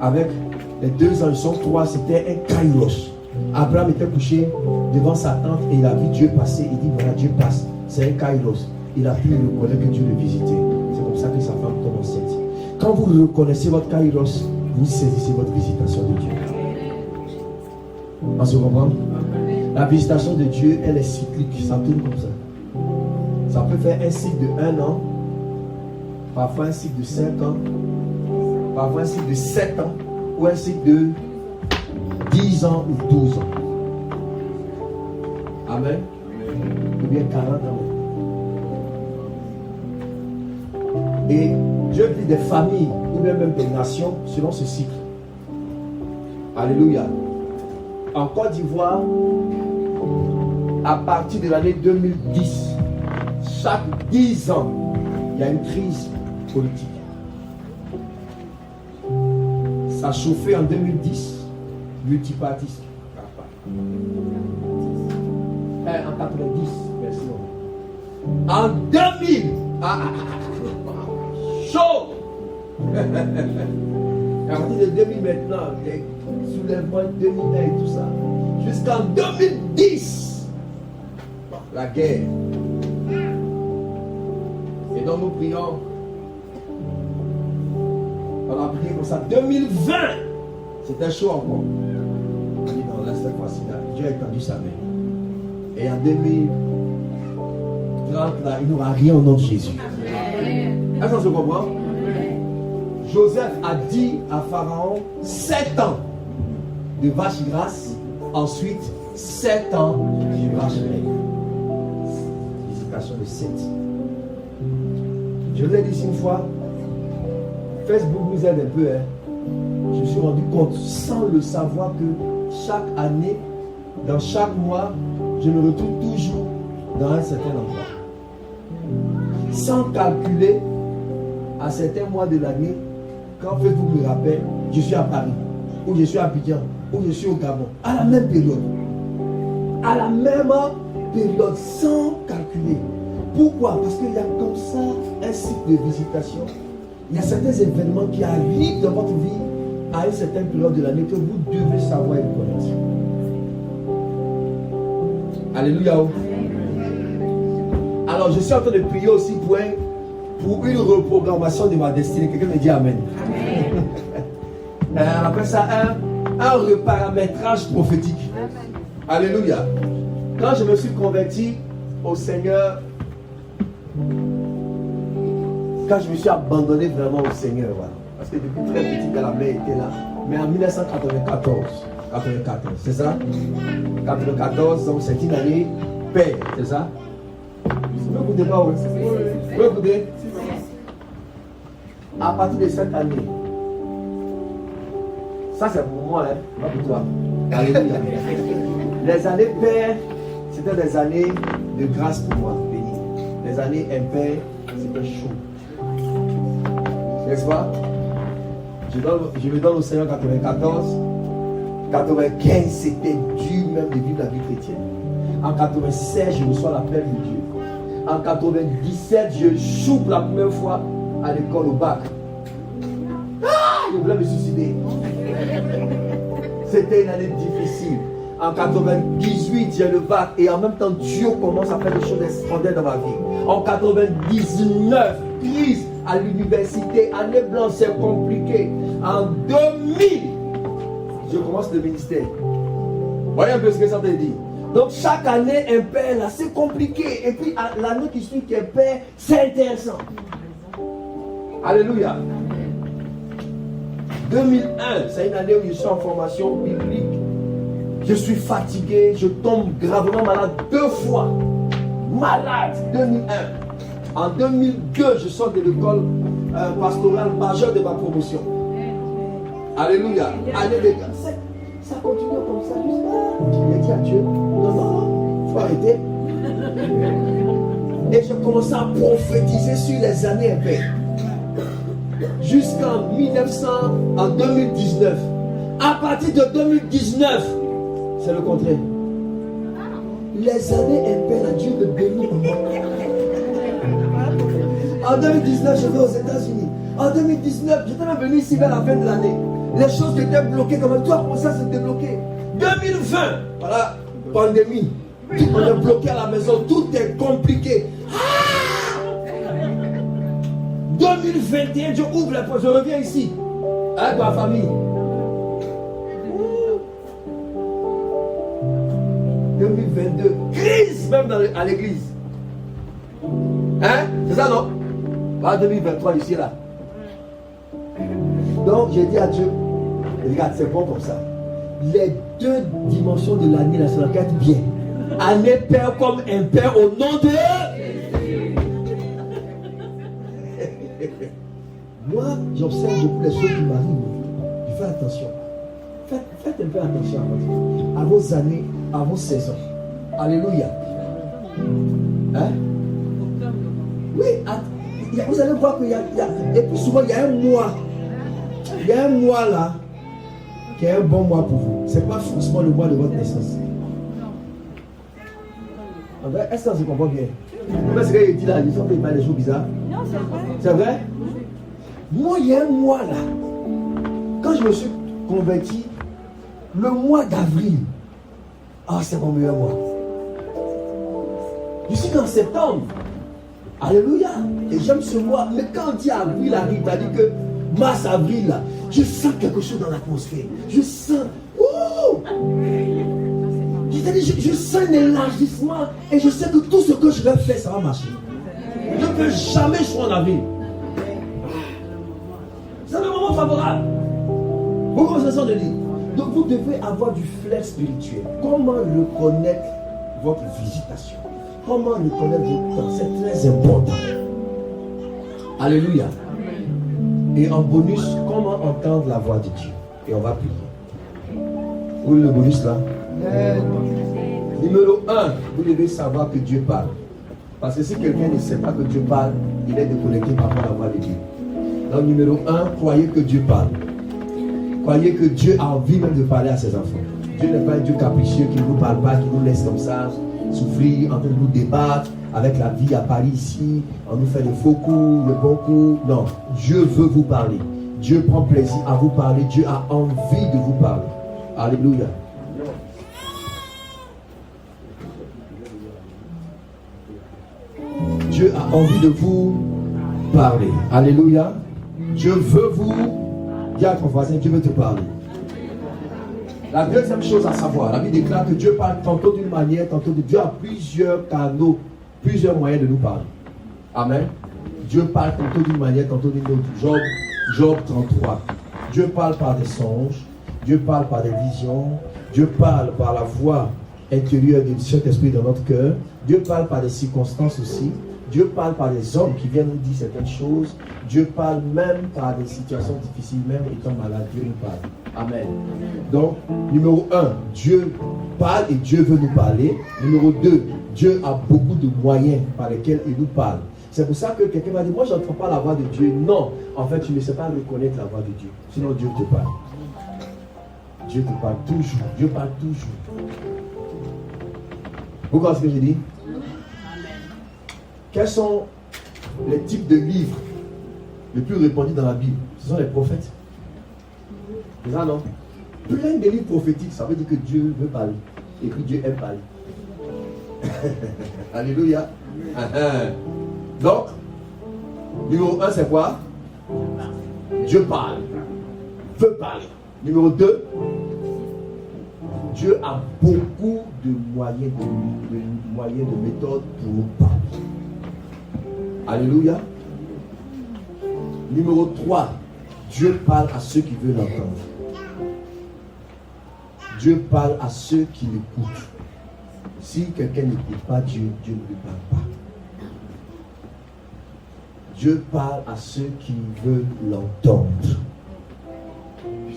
avec les 2 ans, ils sont 3, c'était un kairos. Abraham était couché devant sa tente et il a vu Dieu passer. Il dit voilà, Dieu passe. C'est un kairos. Il a pu reconnaître que Dieu le visitait. C'est comme ça que sa femme tombe enceinte. Quand vous reconnaissez votre kairos, vous saisissez votre visitation de Dieu. On se comprend? La visitation de Dieu, elle est cyclique. Ça tourne comme ça. Ça peut faire un cycle de 1 an, parfois un cycle de 5 ans, parfois un cycle de 7 ans, ou un cycle de 10 ans ou 12 ans. Amen. Ou bien 40 ans. Et Dieu dit des familles ou bien même des nations selon ce cycle. Alléluia. En Côte d'Ivoire, à partir de l'année 2010, chaque 10 ans, il y a une crise politique. Ça a chauffé en 2010, multipartiste. En 90, merci. En 2000, chaud. À partir de 2000 maintenant, les soulèvements 2001 et tout ça, jusqu'en 2010, la guerre. Et donc nous prions. On a prié pour ça. 2020, c'était chaud encore. On dit non, là cette fois-ci, Dieu a étendu sa main. Et en 2030, là, il n'aura rien au nom de Jésus. Est-ce qu'on se comprend? Joseph a dit à Pharaon 7 ans de vache grasse, ensuite 7 ans de vache maigre. Visitation de 7. Je l'ai dit ici une fois, Facebook nous aide un peu. Je me suis rendu compte, sans le savoir, que chaque année, dans chaque mois, je me retrouve toujours dans un certain endroit. Sans calculer, à certains mois de l'année, quand Facebook me rappelle, je suis à Paris, ou je suis à Abidjan, ou je suis au Gabon, à la même période. À la même période, sans calculer. Pourquoi? Parce qu'il y a comme ça un cycle de visitation. Il y a certains événements qui arrivent dans votre vie à une certaine période de l'année que vous devez savoir et connaître. Alléluia. Alors je suis en train de prier aussi pour une reprogrammation de ma destinée. Quelqu'un me dit Amen. On appelle ça un reparamétrage prophétique. Alléluia. Quand je me suis converti au Seigneur, quand je me suis abandonné vraiment au Seigneur, voilà. Parce que depuis très petit, la mère était là. Mais en 1994, c'est ça? 94, donc c'est une année paix, c'est ça? Vous ne écoutez pas, oui? Vous écoutez? À partir de cette année, ça c'est pour moi, hein, pas pour toi. Alléluia. Les années paix, c'était des années de grâce pour moi, béni. Les années impaires, c'était chaud. N'est-ce pas? Je me donne au Seigneur 94. 95, c'était dur même de vivre la vie chrétienne. En 96, je reçois l'appel de Dieu. En 97, je joue pour la première fois à l'école au bac. Je voulais me suicider. C'était une année difficile. En 98, j'ai le bac et en même temps, Dieu commence à faire des choses extraordinaires dans ma vie. En 99, crise à l'université, année blanche, c'est compliqué. En 2000, je commence le ministère. Voyez un peu ce que ça veut dire. Donc chaque année, un père là, c'est compliqué. Et puis l'année qui suit qu'un père, c'est intéressant. Alléluia. 2001, c'est une année où je suis en formation biblique. Je suis fatigué, je tombe gravement malade 2 fois. Malade, 2001. En 2002, je sors de l'école pastorale majeure de ma promotion. Alléluia. Année de grâce. Ça continue comme ça jusqu'à. J'ai dit à Dieu, non, il faut arrêter. Et je commence à prophétiser sur les années impaires. Jusqu'en 2019. À partir de 2019, c'est le contraire. Les années impaires, Dieu me bénit. En 2019, je vais aux États-Unis. En 2019, j'étais même venu ici vers la fin de l'année. Les choses étaient bloquées, comme toi, pour ça, c'est débloqué. 2020, voilà, pandémie. On est bloqué à la maison, tout est compliqué. 2021, je ouvre la porte, je reviens ici, avec ma famille. 2022, crise même à l'église. Hein? C'est ça, non? Pas 2023, ici, là. Donc, j'ai dit à Dieu, regarde, c'est bon comme ça. Les 2 dimensions de l'année, là, ça va être bien. Année père comme un père au nom de... Moi, j'observe beaucoup les choses qui m'arrivent. Je fais attention. Faites un peu attention à vos années, à vos saisons. Alléluia. Hein? Oui, vous allez voir qu'il y a... Et puis souvent, il y a un mois. Il y a un mois là, qui est un bon mois pour vous. Ce n'est pas forcément le mois de votre naissance. En vrai, est-ce que ça se comprend bien? Comment est-ce qu'il dit là? Ils sont fait des choses bizarres. Non, c'est vrai. C'est vrai? Moi, il y a un mois là, quand je me suis converti, le mois d'avril, c'est mon meilleur mois. Je suis en septembre. Alléluia. Et j'aime ce mois. Mais quand on dit avril arrive, c'est-à-dire que mars, avril, là, je sens quelque chose dans l'atmosphère. Je sens. Je sens un élargissement et je sais que tout ce que je vais faire, ça va marcher. Je ne peux jamais jouer en avril. C'est le moment favorable. Vous commencez à le dire. Donc vous devez avoir du flair spirituel. Comment reconnaître votre visitation? Comment reconnaître votre temps? C'est très important. Alléluia. Et en bonus, comment entendre la voix de Dieu? Et on va prier. Où est le bonus là? Numéro 1, vous devez savoir que Dieu parle. Parce que si quelqu'un ne sait pas que Dieu parle, il est déconnecté par rapport à la voix de Dieu. Donc numéro 1, croyez que Dieu parle. Croyez que Dieu a envie même de parler à ses enfants. Dieu n'est pas un Dieu capricieux qui ne nous parle pas, qui nous laisse comme ça, souffrir, en train de nous débattre avec la vie à Paris ici, on nous fait de faux coups, de bons coups. Non, Dieu veut vous parler. Dieu prend plaisir à vous parler. Dieu a envie de vous parler. Alléluia. Dieu a envie de vous parler. Alléluia. Dieu veut vous... Dis à ton voisin, Dieu veut te parler. La deuxième chose à savoir, la Bible déclare que Dieu parle tantôt d'une manière, tantôt de Dieu a plusieurs canaux, plusieurs moyens de nous parler. Amen. Dieu parle tantôt d'une manière, tantôt d'une autre. Job 33. Dieu parle par des songes. Dieu parle par des visions. Dieu parle par la voix intérieure du Saint-Esprit dans notre cœur. Dieu parle par des circonstances aussi. Dieu parle par des hommes qui viennent nous dire certaines choses. Dieu parle même par des situations difficiles, même étant malade. Dieu nous parle. Amen. Donc, numéro 1, Dieu parle et Dieu veut nous parler. Numéro 2, Dieu a beaucoup de moyens par lesquels il nous parle. C'est pour ça que quelqu'un m'a dit, moi je n'entends pas la voix de Dieu. Non, en fait, tu ne sais pas reconnaître la voix de Dieu. Sinon Dieu te parle. Dieu te parle toujours. Dieu parle toujours. Vous comprenez ce que j'ai dit? Quels sont les types de livres les plus répandus dans la Bible? Ce sont les prophètes. C'est ça, non? Plein de livres prophétiques, ça veut dire que Dieu veut parler. Et que Dieu aime parler. Alléluia. Donc, numéro 1, c'est quoi? Dieu parle. Veut parler. Numéro 2, Dieu a beaucoup de moyens, de méthodes pour nous parler. Alléluia. Numéro 3, Dieu parle à ceux qui veulent l'entendre. Dieu parle à ceux qui l'écoutent. Si quelqu'un n'écoute pas Dieu, Dieu ne lui parle pas. Dieu parle à ceux qui veulent l'entendre.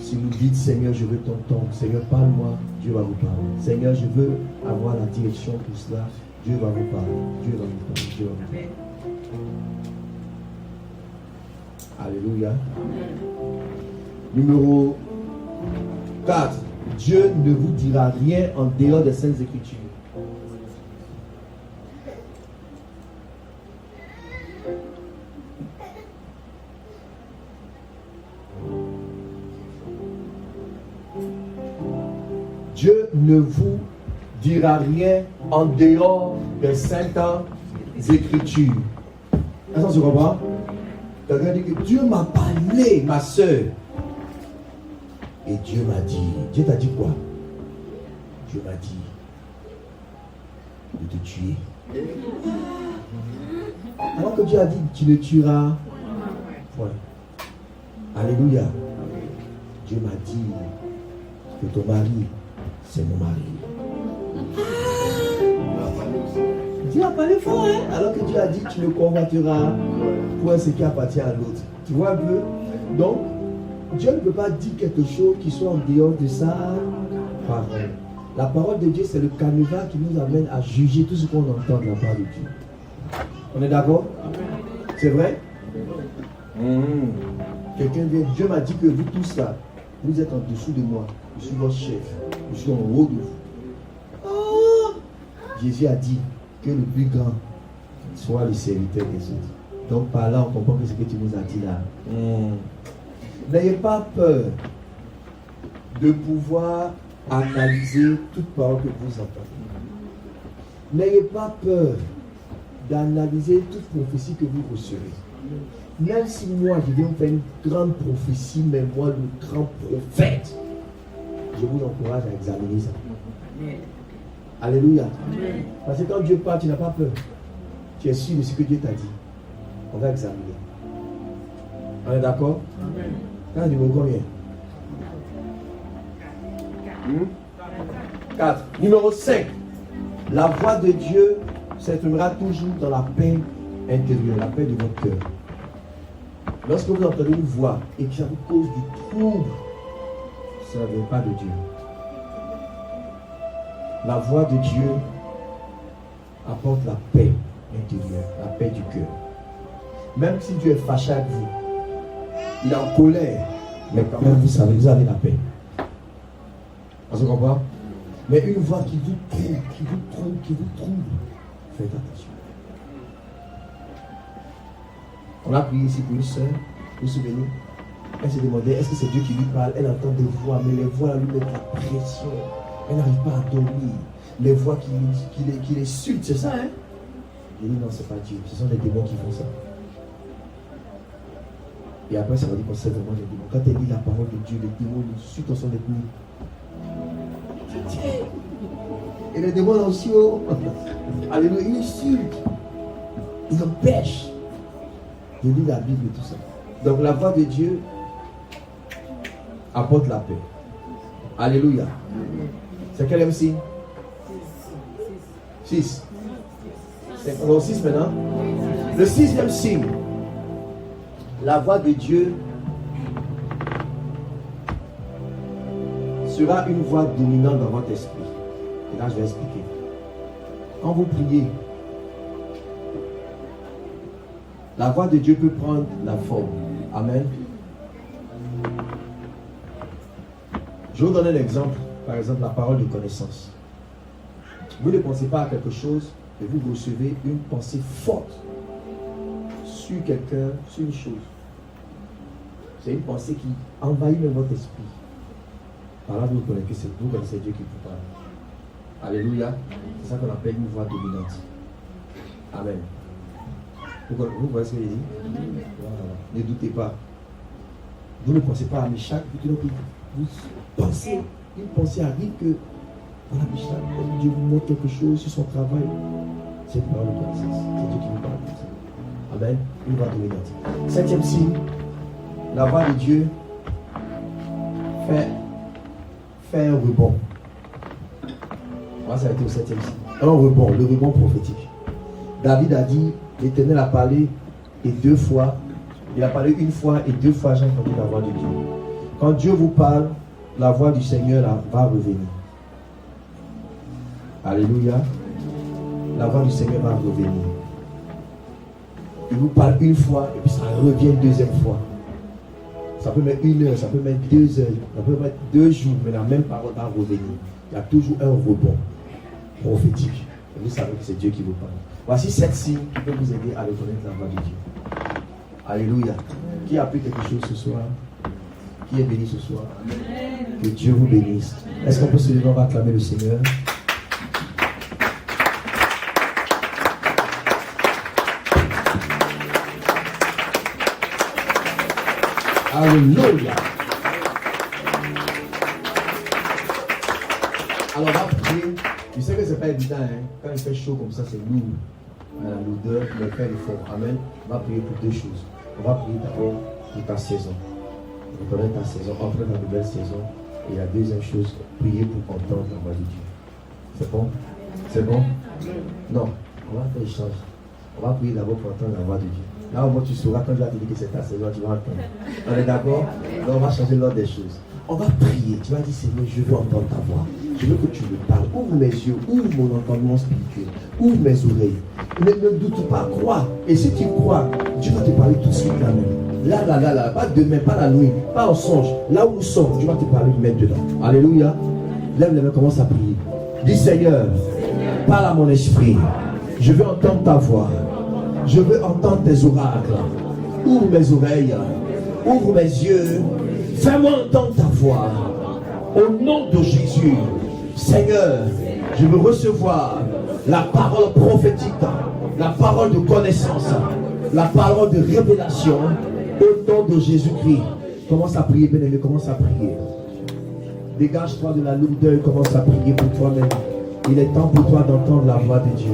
Si vous dites, Seigneur, je veux t'entendre, Seigneur, parle-moi, Dieu va vous parler. Seigneur, je veux avoir la direction pour cela, Dieu va vous parler. Dieu va vous parler. Dieu va vous parler. Alléluia. Numéro 4. Dieu ne vous dira rien en dehors des Saintes Écritures. Dieu ne vous dira rien en dehors des Saintes Écritures. Est-ce que tu comprends? Quelqu'un dit que Dieu m'a parlé, ma soeur. Et Dieu m'a dit. Dieu t'a dit quoi? Dieu m'a dit de te tuer. Alors que Dieu a dit tu le tueras. Point. Alléluia. Dieu m'a dit que ton mari, c'est mon mari. Dieu a parlé fort, hein? Alors que Dieu a dit tu le convoiteras pour ce qui appartient à l'autre. Tu vois un peu? Donc, Dieu ne peut pas dire quelque chose qui soit en dehors de sa parole. La parole de Dieu, c'est le canevas qui nous amène à juger tout ce qu'on entend de la part de Dieu. On est d'accord? C'est vrai? Quelqu'un vient, Dieu m'a dit que vous tous là, vous êtes en dessous de moi. Je suis votre chef. Je suis en haut de vous. Oh! Jésus a dit que le plus grand soit le serviteur des autres. Donc par là, on comprend que ce que tu nous as dit là. N'ayez pas peur de pouvoir analyser toute parole que vous entendez. N'ayez pas peur d'analyser toute prophétie que vous recevez. Même si moi je viens faire une grande prophétie, mais moi le grand prophète, je vous encourage à examiner ça. Alléluia. Parce que quand Dieu parle, tu n'as pas peur. Tu es sûr de ce que Dieu t'a dit. On va examiner. On est d'accord? Quand numéro combien? 4. Numéro 5. La voix de Dieu s'exprimera toujours dans la paix intérieure, la paix de votre cœur. Lorsque vous entendez une voix et que ça vous cause du trouble, ça ne vient pas de Dieu. La voix de Dieu apporte la paix intérieure, la paix du cœur. Même si Dieu est fâché avec vous, il est en colère, mais quand même vous savez, vous avez la paix. Vous comprenez? Mais une voix qui vous trouble, faites attention. On a prié ici pour une soeur, vous vous souvenez? Elle se demandait, est-ce que c'est Dieu qui lui parle? Elle entend des voix, mais les voix lui mettent la pression. Elle n'arrive pas à dormir. Les voix qui l'insultent, c'est ça, hein? Elle dit non, c'est pas Dieu, ce sont les démons qui font ça. Et après, ça va dire qu'on sait vraiment les démons. Quand elle lit la parole de Dieu, les démons l'insultent au son des nuits. Et les démons aussi, oh, alléluia, ils insultent. Ils empêchent de lire la Bible et tout ça. Donc la voix de Dieu apporte la paix. Alléluia. C'est quel signe? 6. C'est le 6 maintenant. Le 6e signe. La voix de Dieu sera une voix dominante dans votre esprit. Et là, je vais expliquer. Quand vous priez, La voix de Dieu peut prendre la forme. Amen. Je vais vous donner un exemple. Par exemple, la parole de connaissance. Vous ne pensez pas à quelque chose et vous recevez une pensée forte sur quelqu'un, sur une chose. C'est une pensée qui envahit même votre esprit. Par là, vous connaissez Dieu qui vous parle. Alléluia. C'est ça qu'on appelle une voix dominante. Amen. Vous voyez ce que je dis? Voilà. Ne doutez pas. Vous ne pensez pas à Meshach, vous pensez, une pensée arrive que voilà, Meshach, Dieu vous montre quelque chose sur son travail. C'est par le connaissance. C'est Dieu qui vous parle comme ça. Amen. Une voix dominante. 7e signe, la voix de Dieu fait un rebond. Voilà, ça a été au 7e signe. Un rebond, le rebond prophétique. David a dit, l'Éternel a parlé et 2 fois. Il a parlé 1 fois et 2 fois j'ai entendu la voix de Dieu. Quand Dieu vous parle, la voix du Seigneur va revenir. Alléluia. La voix du Seigneur va revenir. Il vous parle 1 fois et puis ça revient 2e fois. Ça peut mettre 1 heure, ça peut mettre 2 heures, ça peut mettre 2 jours, mais la même parole va revenir. Il y a toujours un rebond prophétique. Et vous savez que c'est Dieu qui vous parle. Voici 7 signes qui peuvent vous aider à reconnaître la voix de Dieu. Alléluia. Qui a appris quelque chose ce soir? Qui est béni ce soir? Que Dieu vous bénisse. Est-ce qu'on peut se lever, on va acclamer le Seigneur? Alléluia. Alors on va prier. Je sais que ce n'est pas évident, hein? Quand il fait chaud comme ça, c'est lourd. L'odeur, mais faire l'effort. Amen. On va prier pour 2 choses. On va prier d'abord pour ta saison. Reconnaître ta saison, entrer dans la nouvelle saison. Et la deuxième chose, prier pour entendre la voix de Dieu. C'est bon? C'est bon? Non. On va faire échange. On va prier d'abord pour entendre la voix de Dieu. Là au moins tu sauras quand je vais te dire que c'est ta saison, tu vas entendre. On est d'accord? Donc on va changer l'ordre des choses. On va prier. Tu vas dire, Seigneur, je veux entendre ta voix. Je veux que tu me parles. Ouvre mes yeux, ouvre mon entendement spirituel, ouvre mes oreilles. Ne doute pas, crois. Et si tu crois, Dieu va te parler tout de suite là même. Là, pas demain, pas la nuit, pas en songe. Là où nous sommes, Dieu va te parler maintenant. Alléluia. Lève les mains, commence à prier. Dis, Seigneur, parle à mon esprit. Je veux entendre ta voix. Je veux entendre tes oracles. Ouvre mes oreilles. Ouvre mes yeux. Fais-moi entendre ta voix. Au nom de Jésus. Seigneur, je veux recevoir la parole prophétique, la parole de connaissance, la parole de révélation au nom de Jésus-Christ. Commence à prier, bien-aimé, commence à prier. Dégage-toi de la lourdeur et commence à prier pour toi-même. Il est temps pour toi d'entendre la voix de Dieu.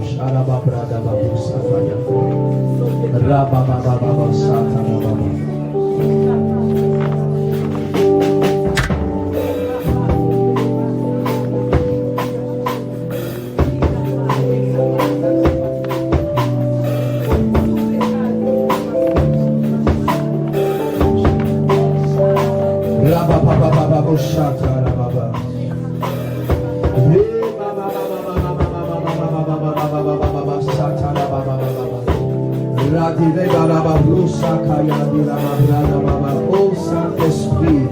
Oh Saint-Esprit,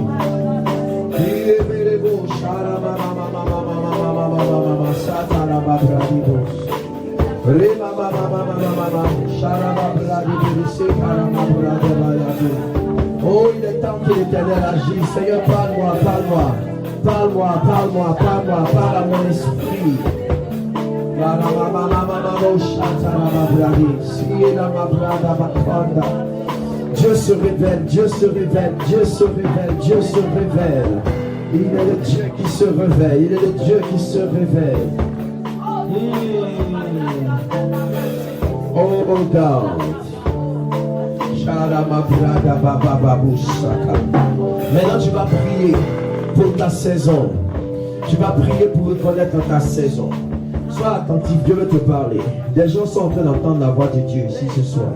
oh, il est temps que l'Éternel agisse. Seigneur, parle-moi, parle-moi, parle-moi, parle-moi, parle-moi, parle à mon esprit. Dieu se révèle, Dieu se révèle, Dieu se révèle, Dieu se révèle. Il est le Dieu qui se révèle, il est le Dieu qui se révèle. Oh God. Maintenant tu vas prier pour ta saison. Tu vas prier pour reconnaître ta saison. Sois attentif, Dieu veut te parler. Des gens sont en train d'entendre la voix de Dieu ici ce soir.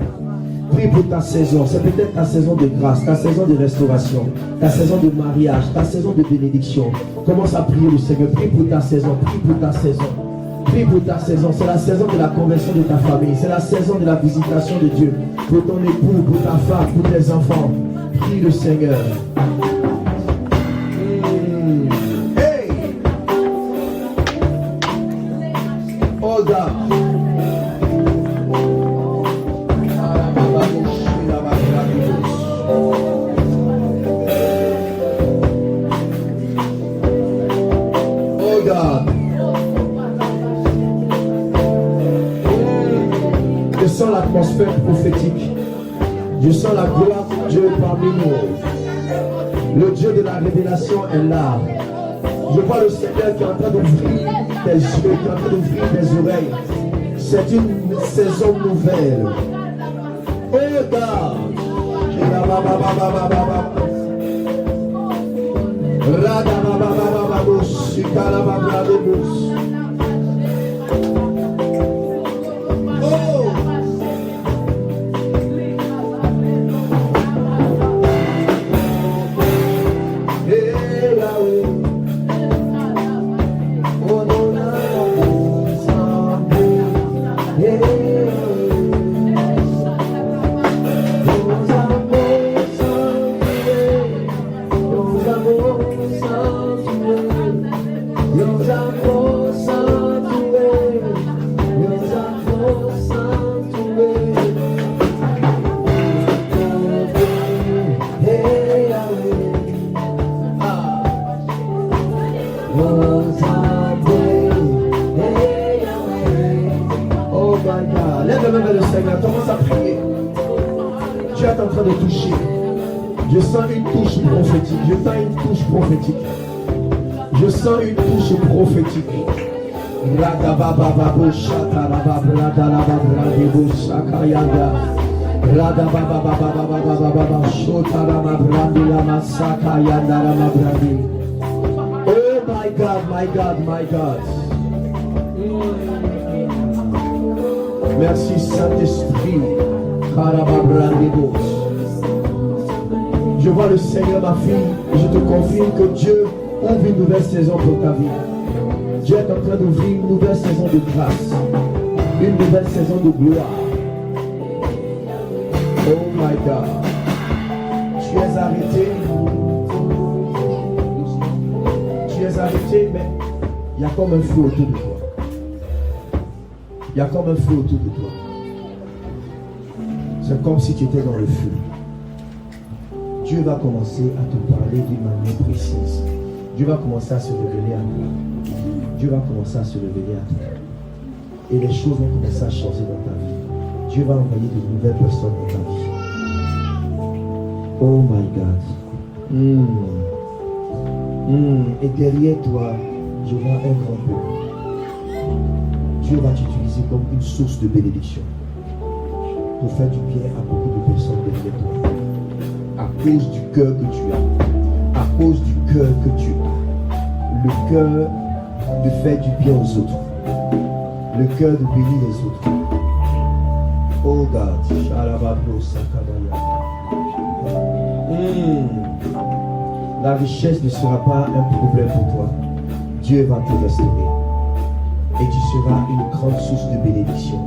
Prie pour ta saison. C'est peut-être ta saison de grâce, ta saison de restauration, ta saison de mariage, ta saison de bénédiction. Commence à prier le Seigneur. Prie pour ta saison, prie pour ta saison. Prie pour ta saison. C'est la saison de la conversion de ta famille. C'est la saison de la visitation de Dieu. Pour ton époux, pour ta femme, pour tes enfants. Prie le Seigneur. Hey! Oh God. Oh God. Je sens l'atmosphère prophétique. Je sens la gloire de Dieu parmi nous. Le Dieu de la révélation est là. Je vois le Seigneur qui est en train d'ouvrir tes yeux, qui est en train d'ouvrir tes oreilles. C'est une saison nouvelle. Oh God. Je sens une touche prophétique. Je sens une touche prophétique. Je sens une touche prophétique. Oh my God, my God, my God. Merci Saint-Esprit. Je vois le Seigneur, ma fille, et je te confirme que Dieu ouvre une nouvelle saison pour ta vie. Dieu est en train d'ouvrir une nouvelle saison de grâce, une nouvelle saison de gloire. Oh my God. Tu es arrêté. Tu es arrêté, mais il y a comme un feu autour de toi. Il y a comme un feu autour de toi. C'est comme si tu étais dans le feu. Dieu va commencer à te parler d'une manière précise. Dieu va commencer à se révéler à toi. Dieu va commencer à se révéler à toi. Et les choses vont commencer à changer dans ta vie. Dieu va envoyer de nouvelles personnes dans ta vie. Oh my God. Et derrière toi, je vois un grand peuple. Dieu va t'utiliser comme une source de bénédiction pour faire du bien à beaucoup de personnes derrière toi. À cause du cœur que tu as. À cause du cœur que tu as. Le cœur de faire du bien aux autres. Le cœur de bénir les autres. Oh God. La richesse ne sera pas un problème pour toi. Dieu va te restaurer. Et tu seras une grande source de bénédiction.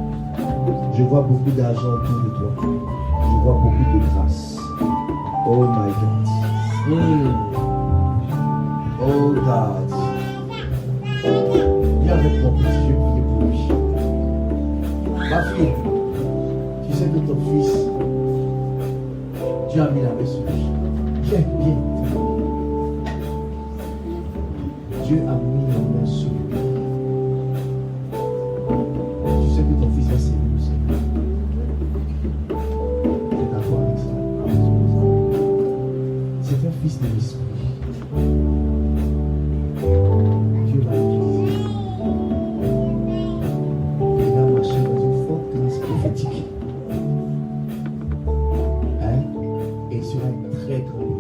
Je vois beaucoup d'argent autour de toi. Je vois beaucoup de grâce. Oh my God. Oh God. Viens avec mon petit, je vais prier pour lui. Ma fille, tu sais que ton fils, Dieu a mis la main sur lui. Viens, viens. Dieu a mis la main sur lui. Tu sais que ton fils va s'élever. Tu es d'accord avec ça? C'est un fils de l'esprit. Dieu va l'utiliser. Il va marcher dans une forte grâce prophétique. Hein? Et il sera une très grande